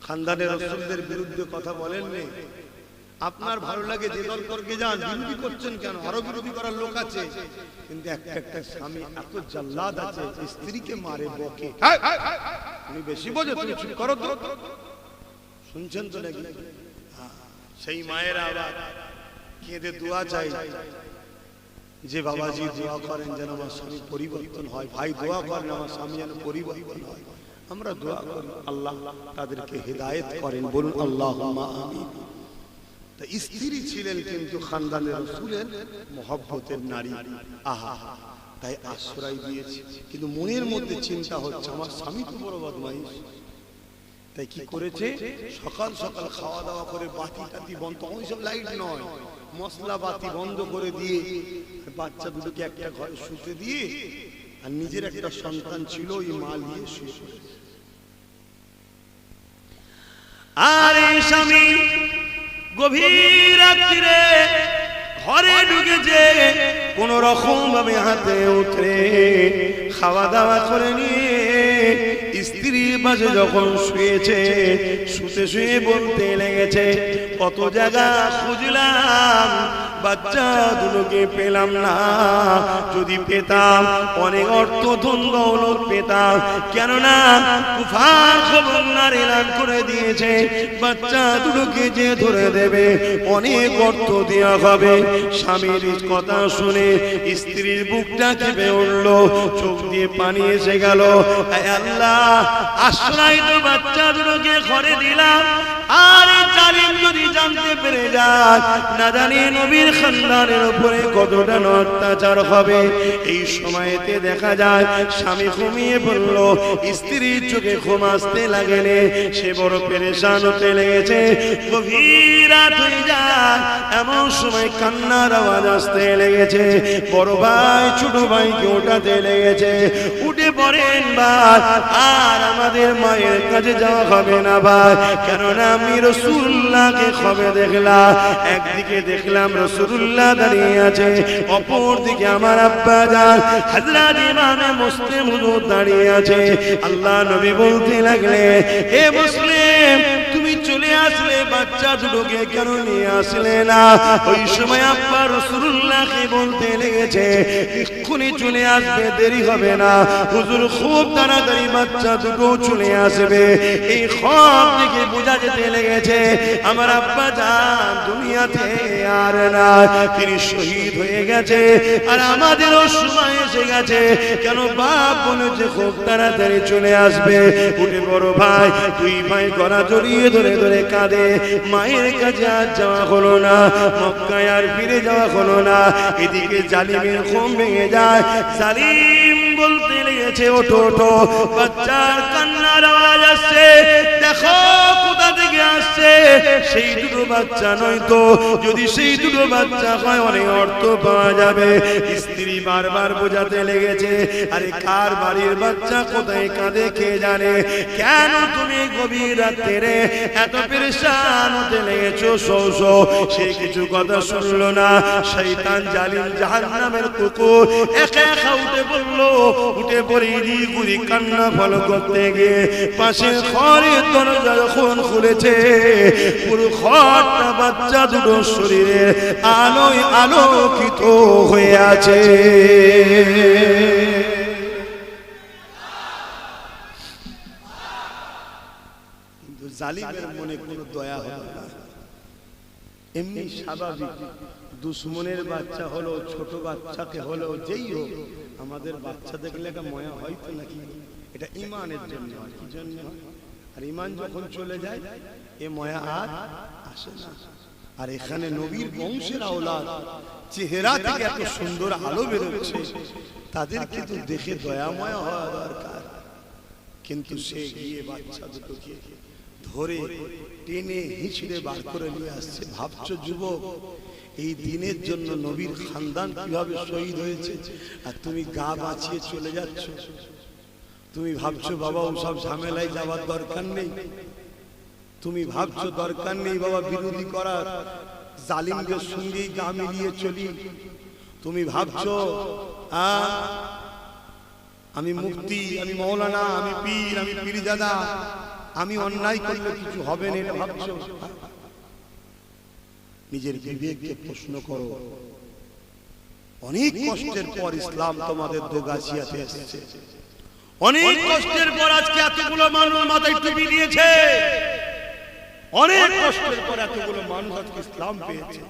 খানদানের রাসূলদের বিরুদ্ধে কথা বলেন না, আপনার ভালো লাগে যে দল করকে যান, বিরোধী করছেন কেন, আরো বিরোধী করার লোক আছে। কিন্তু একটা স্বামী এত জাল্লাদ আছে স্ত্রীকে মারে বকে, তুমি বেশি বোঝো, তুমি চুপ করো তো। শুনছেন তো নাকি? সেই মায়েরা আবার কেঁদে দোয়া চাই যে বাবাজি দোয়া করেন যেন আমার স্বামী পরিবর্তন হয়, ভাই দোয়া করেন আমার স্বামী যেন পরিবর্তন হয়। আমরা দোয়া করি আল্লাহ তাদেরকে হেদায়েত করেন, বলুন আল্লাহুম্মা আমিন। তা স্ত্রী ছিলেন কিন্তু খানদানের রাসূলের মহব্বতের নারী, আহা, তাই আশ্রয় দিয়েছে। কিন্তু মনের মধ্যে চিন্তা হচ্ছে আমার স্বামী তো বড় বদমাইশ, তাই কি করেছে সকাল সকাল খাওয়া দাওয়া করে বাতি টাতি বন্ধ, ওইসব লাইট নয়, মশলা বাতি বন্ধ করে দিয়ে বাচ্চা দুটোকে একটা ঘরে শুতে দিয়ে, আর নিজের একটা সন্তান ছিল ওই মা নিয়ে শুয়ে পড়েছে। আর এই স্বামী গভীর রাত্রিরে ঘরে ঢুকেছে, কোন রকম ভাবে হাতে উঠে খাওয়া দাওয়া করে নিয়ে স্ত্রীর পাশে যখন শুয়েছে, শুতে শুয়ে বলতে লেগেছে কত জায়গা খুঁজলাম বাচ্চা দুটোকে পেলাম না, যদি পেতাম অনেক অর্থ ধন দৌলত পেতাম, কেননা কুফার খবরদার এলান করে দিয়েছে বাচ্চা দুটোকে যে ধরে দেবে অনেক অর্থ দেওয়া হবে। স্বামীর কথা শুনে স্ত্রীর বুকটা কেঁপে উঠল, চোখ দিয়ে পানি এসে গেল। আল্লাহ, আশ্রয় তো বাচ্চা দুটোকে ঘরে দিলাম, আর এই জালিম যদি জানতে পেরে যায় না জানি নবীর খানদানের উপরে কতটা অত্যাচার হবে। এই সময়তে দেখা যায় স্বামী ঘুমিয়ে পড়ল, স্ত্রীর চোখে ঘুম আসতে লাগেনি, সে বড় পেরেশান হতে লেগেছে। গভীর রাত হয়ে যায়, এমন সময় কান্নার আওয়াজ আসতে লেগেছে। বড় ভাই ছোট ভাইকে ওঠাতে লেগেছে, উঠে পড়েন ভাই, আর আমাদের মায়ের কাছে যাওয়া হবে না ভাই, কেননা আমি রাসূলুল্লাহকে কবে দেখলাম, একদিকে দেখলাম রাসূলুল্লাহ দাঁড়িয়ে আছে, অপর দিকে আমার আব্বা জান হযরত ইমামে মুসলিম হুজুর দাঁড়িয়ে আছে। আল্লাহ নবী বলতে লাগলে, হে মুসলিম তুমি চলে আসলে বাচ্চা দুটোকে কেন নিয়ে আসলে না? ওই সময় আব্বা রাসূলুল্লাহকে বলতে লেগেছে এক্ষুনি চলে আসবে, দেরি হবে না হুজুর, খুব তাড়াতাড়ি বাচ্চা দুটো চলে আসবে। এই খবর থেকে বোঝা যেতে লেগেছে আমার আব্বা জান দুনিয়াতে আর না, তিনি শহীদ হয়ে গেছে, আর আমাদেরও সময় এসে গেছে। কেন বাপ বলেছে খুব তাড়াতাড়ি চলে আসবে। উঠে বড় ভাই দুই ভাই গলা জড়িয়ে ধরে ধরে কাঁদে, মায়ের কাছে আর যাওয়া হলো না, মক্কায় আর ফিরে যাওয়া হলো না। এদিকে জালিমের ঘুম ভেঙে যায়, জালিম বলতে লেগেছে ওঠো ওঠো, বাচ্চার কান্নার আওয়াজ আসছে, দেখো কোথা থেকে আসছে, সেই দুটো বাচ্চা নয় তো, যদি সেই দুটো বাচ্চা হয় অনেক অর্থ পাওয়া যাবে। স্ত্রী বারবার বোঝাতে লেগেছে, আরে কার বাড়ির বাচ্চা কোথায় কাঁদে কে জানে, কেন তুমি গভীর রাত্রে এত পেরেশান হতে লেগেছো সৌ সৌ। সে কিছু কথা শুনলো না, শয়তান জালিম জাহান্নামের কুকুর একা একা উঠে পড়লো, উঠে পড়ে গুড়ি কান্না ফল করতে গিয়ে পাশের ঘরের দরজা যখন খুলেছে, পুরো ঘরটা বাচ্চা দুটো শরীরে আলোয় আলোকিত হয়ে আছে। কিন্তু জালিমের মনে কোনো দয়া হলো না। এমনি স্বাভাবিক, দুশ্মনের বাচ্চা হলো, ছোট বাচ্চাকে হলো, যেই হোক, আমাদের বাচ্চা দেখলে একটা ময়া হয়তো নাকি? এটা ইমানের জন্য হয়। কি জন্য? আর ইমান যখন চলে যায় এ ময়া আর আসে না। আর এখানে নবীর বংশের আওলাদ, চেহারা থেকে এত সুন্দর আলো বেরোচ্ছে, তাদের কিন্তু দেখে দয়াময় হওয়া দরকার। কিন্তু সে গিয়ে বাচ্চা দুটোকে ধরে টেনে হিঁচড়ে বার করে নিয়ে আসছে। ভাবছো যুবক, এই দিনের জন্য নবীর খানদান কিভাবে শহীদ হয়েছে, আর তুমি গা বাঁচিয়ে চলে যাচ্ছ। তুমি ভাবছো বাবা ওসব ঝামেলায় যাওয়ার দরকার নেই। তুমি ভাবছো দরকার নেই বাবা বিরোধী করার, জালিমদের সঙ্গেই গা মিলিয়ে চলি। তুমি ভাবছো আমি মুফতি, আমি মৌলানা, আমি পীর, আমি পীরজাদা, আমি অন্যায় করলে কিছু হবে না, এটা ভাবছো? নিজের বিবেককে প্রশ্ন করো। অনেক কষ্টের পর ইসলাম তোমাদের দোগাছিয়াতে এসেছে। অনেক কষ্টের পর আজকে এতগুলো মানুষ মাথায় টুপি দিয়েছে। অনেক কষ্টের পর এতগুলো মানুষ আজকে ইসলাম পেয়েছে।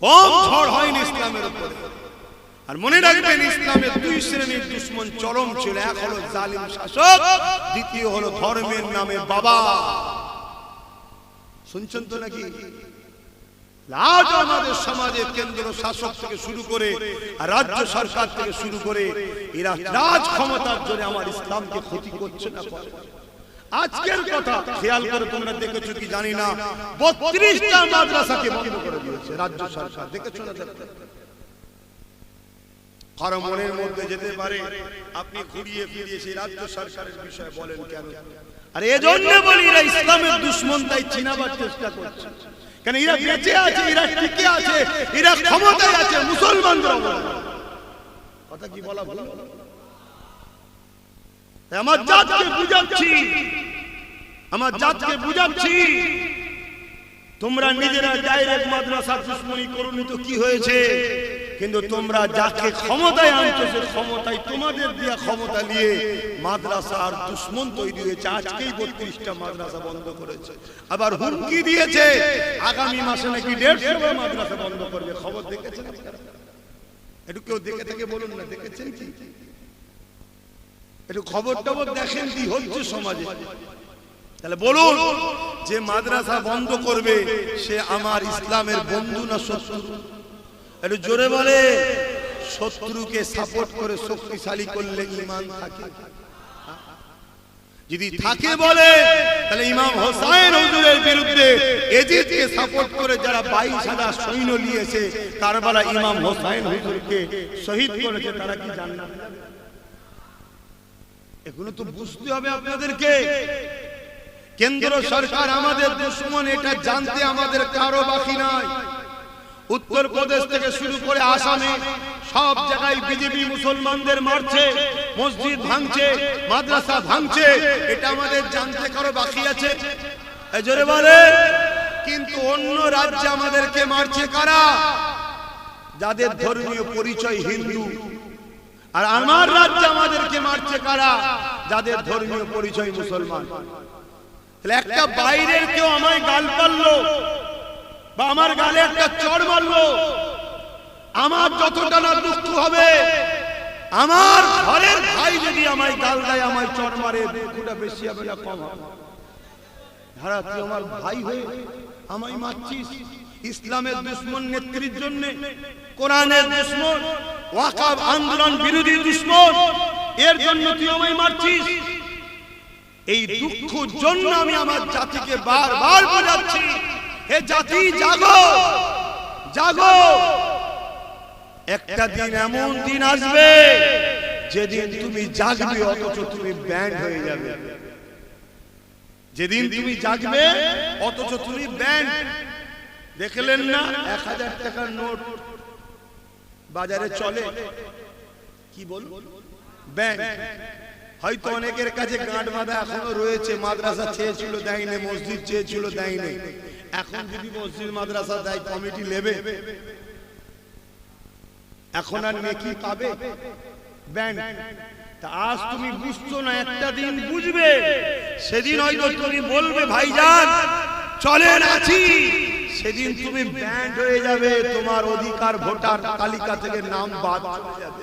কম ঝড় হয়নি ইসলামের উপরে। আর মনে রাখবেন, ইসলামের দুই শ্রেণীর দুশ্মন চরম ছিল। এক হলো জালিম শাসক, দ্বিতীয় হলো ধর্মের নামে বাবা। শুনছেন তো নাকি? আজ আমাদের সমাজের কেন্দ্র শাসক থেকে শুরু করে রাজ্য সরকার থেকে শুরু করে এরা রাজ ক্ষমতার জন্য আমার ইসলামকে ক্ষতি করছে না। আজকের কথা খেয়াল করে তোমরা দেখেছো কি জানি না, 32টা মাদ্রাসাকে বন্ধ করে দিয়েছে রাজ্য সরকার। দেখেছো না? কারো মনের মধ্যে যেতে পারে আপনি ঘুরিয়ে ফিরিয়ে সেই রাজ্য সরকারের বিষয়ে বলেন কেন? আর এজন্য বলি এরা ইসলামের দুশমন, তাই চিনাবার চেষ্টা করছে। কেন এরা বেঁচে আছে, এরা টিকে আছে, এরা ক্ষমতায় আছে, মুসলমানরা কথা কি বলা ভালো? আমার জাতকে বুঝাচ্ছি, আমার জাতকে বুঝাচ্ছি, তোমরা নিজেরা ডাইরেক্ট মাদ্রাসার দুশমনি করোনি তো কি হয়েছে? কিন্তু তোমরা যাকে ক্ষমতায় আনছো, সে ক্ষমতায় তোমাদের দিয়া ক্ষমতা নিয়ে মাদ্রাসার দুশমন তৈরি হয়েছে। আজকেই 32টা মাদ্রাসা বন্ধ করেছে, আবার হুমকি দিয়েছে আগামী মাসে নাকি 150 মাদ্রাসা বন্ধ করবে। খবর দেখেছেন? একটু কেউ দেখে থেকে বলুন না, দেখেছেন কি? একটু খবর টবর দেখেন কি হচ্ছে সমাজে। তাহলে বলুন, যে মাদ্রাসা বন্ধ করবে সে আমার ইসলামের বন্ধু না শত্রু? একটু জোরে বলে। শত্রুকে সাপোর্ট করে শক্তিশালী করলে ঈমান থাকে? যদি থাকে বলে, তাহলে ইমাম হোসেন হুজুরের বিরুদ্ধে এজিদকে সাপোর্ট করে যারা 22,000 সৈন্য নিয়েছে কারবালা ইমাম হোসেন হুজুরকে শহীদ করেছে, তারা কি জান্নাত যাবে? এগুলো তো বুঝতে হবে আপনাদেরকে। কেন্দ্র সরকার আমাদের দুশমন, এটা জানতে আমাদের কারো বাকি নাই। উত্তরপ্রদেশ থেকে শুরু করে আসামে সব জায়গায় বিজেপি মুসলমানদের মারছে, মসজিদ ভাঙছে, মাদ্রাসা ভাঙছে, এটা আমাদের জানতে কারো বাকি আছে? জোরে বলে। কিন্তু অন্য রাজ্যে আমাদেরকে মারছে কারা? যাদের ধর্মীয় পরিচয় হিন্দু। আর আমার রাজ্যে আমাদেরকে মারছে কারা? যাদের ধর্মীয় পরিচয় মুসলমান। তাহলে একটা বাইরের কেউ আমায় গাল পারলো বা আমার গালে একটা চড় মারলো, আমার যতটা না দুঃখ হবে, আমার ঘরের ভাই যদি আমায় গাল দেয়, আমায় চড় মারে, দুঃখটা বেশি হবে না কম হবে? ধারা তুই আমার ভাই হয়ে আমায় মারছিস, ইসলামের দুশমন নেত্রীর জন্য, কোরআনের দুশমন, ওয়াকফ আন্দোলন বিরোধী দুশমন, এর জন্য তুই আমায় মারছিস। এই দুঃখ জন্য আমি আমার জাতিকে বারবার বোঝাচ্ছি, হে জাতি জাগো, জাগো। একটা দিন এমন দিন আসবে যেদিন তুমি জাগবে অথচ তুমি ব্যান্ড হয়ে যাবে। যেদিন তুমি জাগবে অথচ তুমি ব্যান্ড। দেখলেন না 1000 টাকার নোট বাজারে চলে, কি বল? ব্যান্ড। হয়তো অনেকের কাছে গাঁট বাঁধা এখনো রয়েছে, মাদ্রাসা চেয়েছিল দেয়নি, মসজিদ চেয়েছিল দেয়নি। এখন যদি মসজিদ মাদ্রাসা দেয়, কমিটি নেবে? এখন আর নেকি পাবে? ব্যান্ড তা আজ তুমি বুঝছো না, একটা দিন বুঝবে, সেদিন হয়তো তুমি বলবে ভাইজান চলেন আছি, সেদিন তুমি ব্যান্ড হয়ে যাবে, তোমার অধিকার ভোটার তালিকা থেকে নাম বাদ চলে যাবে।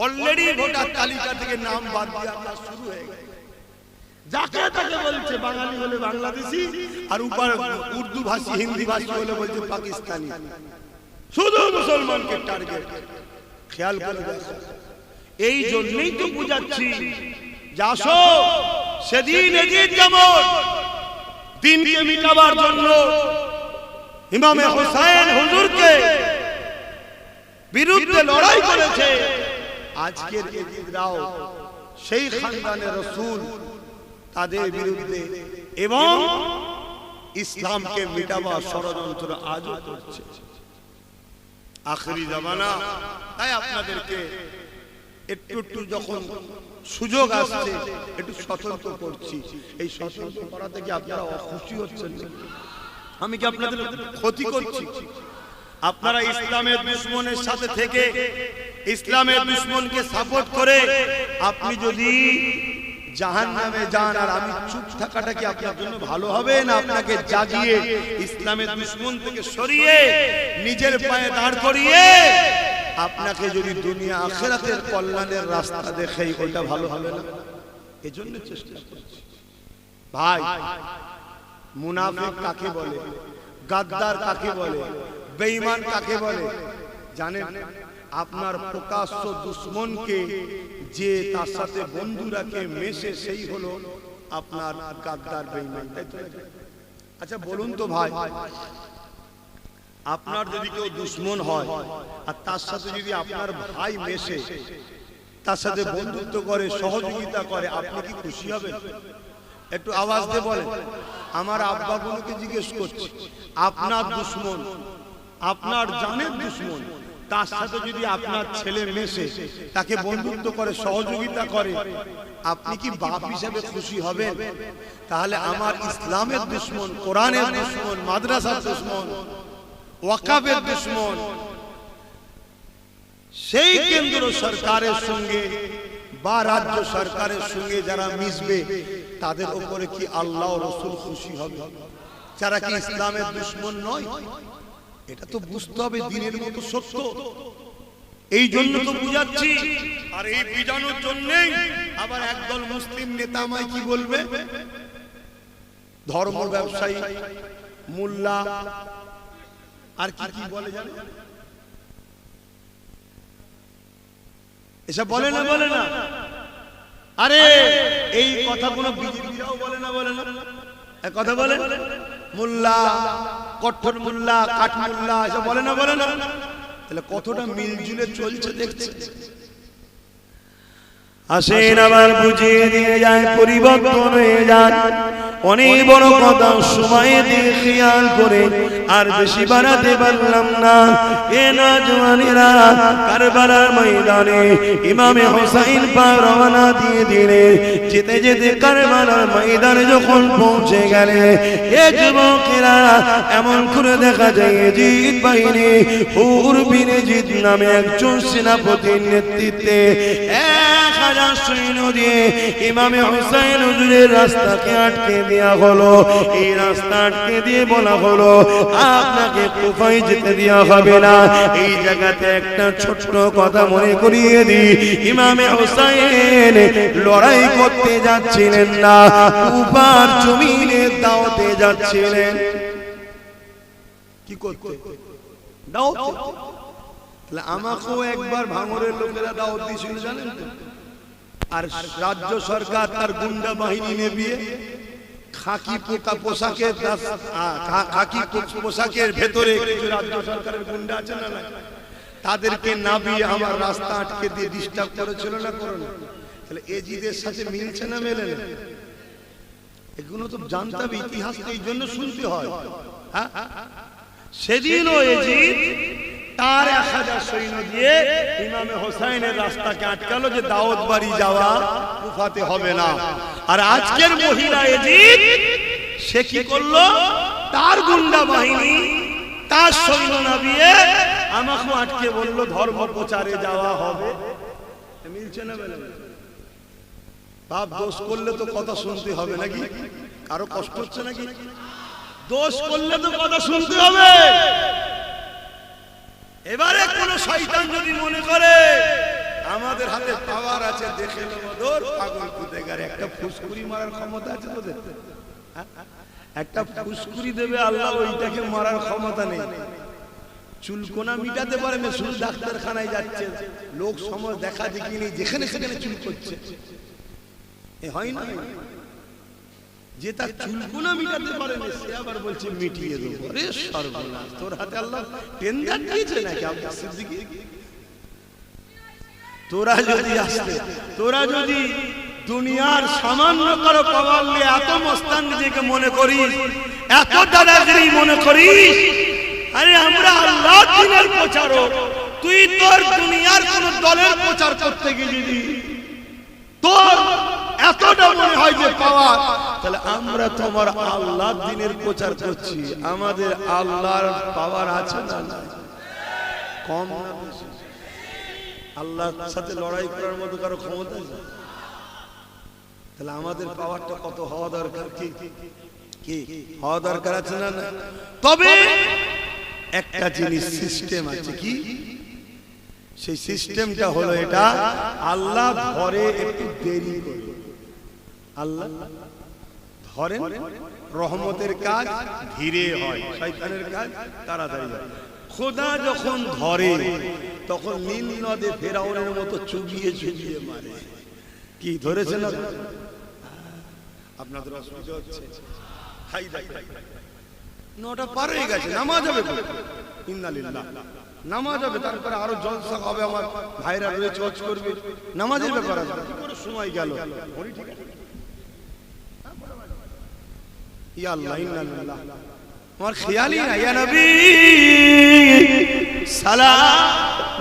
অলরেডি ভোটার তালিকা থেকে নাম বাদ দেওয়া শুরু হয়ে গেছে। যাকে তাকে বলছে বাঙালি হলে বাংলাদেশি, আর উপর উর্দু ভাষী হিন্দি ভাষী হলে বলছে পাকিস্তানি। শুধু মুসলমানকে টার্গেট। খেয়াল করে দেখো, এই জন্যই তো বুঝাচ্ছি যে আসো, সেদিন এজিদ যেমন দিনকে মিটাবার জন্য ইমামে হোসেন হুজুরকে বিরুদ্ধে লড়াই করেছে, আজকের এজিদরাও সেই খানদানের রাসূল তাদের বিরুদ্ধে এবং ইসলামকে মিটাবার ষড়যন্ত্র আজও করছে। আখেরি জামানা, তাই আপনাদেরকে একটু একটু যখন সুযোগ আসছে একটু সতর্ক করছি। এই সতর্ক করা থেকে আপনারা অখুশি হচ্ছেন? আমি কি আপনাদের ক্ষতি করছি? আপনারা ইসলামের দুশমনের সাথে থেকে ইসলামের দুশমনকে সাপোর্ট করে আপনি যদি জাহান্নামে যান, আর আমি চুপ থাকাটা কি আপনার জন্য ভালো হবে না আপনাকে জাগিয়ে ইসলামের দুশমন থেকে সরিয়ে নিজের পায়ে দাঁড় করিয়ে আপনাকে যদি দুনিয়া আখিরাতের কল্যাণের রাস্তা দেখাই, ওটা ভালো হবে না? এজন্য চেষ্টা করছি। ভাই, মুনাফিক কাকে বলে, গাদ্দার কাকে বলে, বেঈমান কাকে বলে জানেন? আপনার প্রকাশ্য দুশমনকে যে তার সাথে বন্ধুরাকে মেশে, সেই হলো আপনার গাদ্দার বেঈমান। তাই তো? আচ্ছা বলুন তো ভাই, আপনার যদি কেউ দুশমন হয় আর তার সাথে যদি আপনার ভাই মেশে, তার সাথে বন্ধুত্ব করে, সহযোগিতা করে, আপনি কি খুশি হবেন? একটু আওয়াজ দিয়ে বলেন। আমার আব্বাগুলোকে জিজ্ঞেস করছি, আপনার দুশমন, আপনার জানের দুশমন, তার সাথে যদি আপনার ছেলে মেশে, তাকে বন্ধুত্ব করে, সহযোগিতা করে, আপনি কি বাপ হিসেবে খুশি হবেন? তাহলে আমার ইসলামের দুশমন, কোরআনের দুশমন, মাদ্রাসার দুশমন, ওয়াকাফের দুশমন, সেই কেন্দ্র সরকারের সঙ্গে বা রাজ্য সরকারের সঙ্গে যারা মিশবে, তাদের উপরে কি আল্লাহ ও রাসূল খুশি হবে? যারা কি ইসলামের দুশমন নয়? এটা তো বুঝতে হবে দিনের মতো সত্য। এই জন্য তো বুঝাচ্ছি। আর এই বুঝানোর জন্যই আবার একদল মুসলিম নেতা আমায় কি বলবে, ধর্ম ব্যবসায়ী, মোল্লা, আর কি কি বলে জানো? এসব বলে না, বলে না? আরে এই কথাগুলো বিজেপিরাও বলে না, বলে না? কথা বলে মোল্লা, কঠোর মোল্লা, কাঠ মোল্লা, এসব বলে না, বলে না? তাহলে কতটা মিলজুলে চলছে দেখছে। আসেন আবার বুঝিয়ে দিয়ে যায়, পরিবর্তন হয়ে যায়। অনেক বড় কথা সময় দিয়ে খেয়াল করে আর বেশি বাড়াতে পারলাম না। এ নওজওয়ানেরা, কারবালার ময়দানে ইমামে হোসেন পাক রওনা দিয়ে দিলেন। যেতে যেতে কারবালার ময়দানে যখন পৌঁছে গেলে, এ যুবকেরা এমন করে দেখা যায় ইজিদ বাহিনী হুর বিন ইজিদ নামে একজন সেনাপতির নেতৃত্বে 1000 সৈন্য দিয়ে ইমামে হোসেন হুজুরের রাস্তাকে আটকে দেয়া হলো। এই রাস্তা আটকে দিয়ে বলা হলো, আপনাকে কুফায় যেতে দেওয়া হবে না। এই জায়গাতে একটা ছোট্ট কথা মনে করিয়ে দিই, ইমামে হোসেন লড়াই করতে যাচ্ছিলেন না, কুফার জমিনে দাওয়াতে যাচ্ছিলেন। কি করতে? দাওয়াত। তাহলে আমাকেও একবার ভাঙরের লোকেরা দাওয়াত দিয়েছিল জানেন তো? আর রাজ্য সরকার তার গুন্ডা বাহিনী নেবিয়ে খাকি পোশাকের ভেতরে কিছু রাজ্য সরকারের গুন্ডা আছে না, তাদেরকে নাবিয়ে আমার রাস্তা আটকে দিয়ে ডিস্টার্ব করেছিল না, করো না? তাহলে এজিদের সাথে মিলছে না, মেলে না? এগুলো তো জানতে হবে, ইতিহাস এই জন্য শুনতে হয়। হ্যাঁ, সেদিনও এজিদ তার 1000 সৈন্য দিয়ে ইমামে হোসেনের রাস্তাকে আটকালো যে দাউদ বাড়ি যাওয়া কুফাতে হবে না। আর আজকের মহিলা এজিদ সে কি করলো, তার গুন্ডা বাহিনী, তার সৈন্য নামিয়ে আমাকে আটকে বলল ধর্ম প্রচারে যাওয়া হবে। মিলছে না বলে বাপ দোষ করলে তো কথা শুনতে হবে নাকি? কারো কষ্ট হচ্ছে নাকি? দোষ করলে তো কথা শুনতে হবে। এবারে কোন শয়তান যদি মনে করে আমাদের হাতে পাওয়ার আছে, দেখে নেব দূর পাগল কুতেগার, একটা ফুসকুরি মারার ক্ষমতা আছে তোদের? একটা ফুসকুরি দেবে আল্লাহ, ওইটাকে মারার ক্ষমতা নেই। চুলকোনা মিটাতে পারে না, শুধু ডাক্তারখানায় যাচ্ছে, লোক সমাজ দেখা দেখি নেই, যেখানে সেখানে চুল করছে। এ হয় না যে তার চুলকোনা মিটাতে পারে না, সে আবার বলছে মিটিয়ে দেবো। আরে সর্বনাশ, তোর হাতে আল্লাহ টেন্ডার দিয়েছে নাকি? আব্দুল সিদ্দিকী, তোরা যদি দুনিয়ার সামান্য কারো পাওয়ার নিয়ে এত মস্তান নিজেকে মনে করিস, এত দাদাগিরি মনে করিস, আরে আমরা আল্লাহর দ্বীনের প্রচারক, তুই তোর দুনিয়ার কোন দলের প্রচার করতে গেলি, তোর এতটা মনে হয় যে পাওয়ার, তাহলে আমরা তোমার আল্লাহর দ্বীনের প্রচার করছি, আমাদের আল্লাহর পাওয়ার আছে না? কম না বেশি? আল্লাহর সাথে লড়াই করার মতো কারো ক্ষমতা আছে? তাহলে আমাদের পাওয়ারটা কত হওয়া দরকার? কি হওয়া দরকার আছে না? তবে একটা জিনিস সিস্টেম আছে, কি সেই সিস্টেমটা হলো এটা, আল্লাহ ধরে একটু দেরি করে। আল্লাহ ধরেন রহমতের কাজ ধীরে হয়, শয়তানের কাজ তাড়াতাড়ি হয়। খোদা যখন ধরে তখন নীল নদে ফেরাউনের মতো চুবিয়ে চুবিয়ে মারে। কি ধরেছে না? আপনাদের অসুবিধা হচ্ছে? নটা পার হয়ে গেছে, নামাজ হবে, ইন্নালিল্লাহ, নামাজ হবে, তারপরে আরো জলসা হবে, আমার ভাইরা রয়েছে, হজ করবে, নামাজের ব্যাপার আছে, সময় গেল। ইয়া আল্লাহ, ইন্নালিল্লাহ, আমার খেয়ালই না। ইয়া নবী সালাম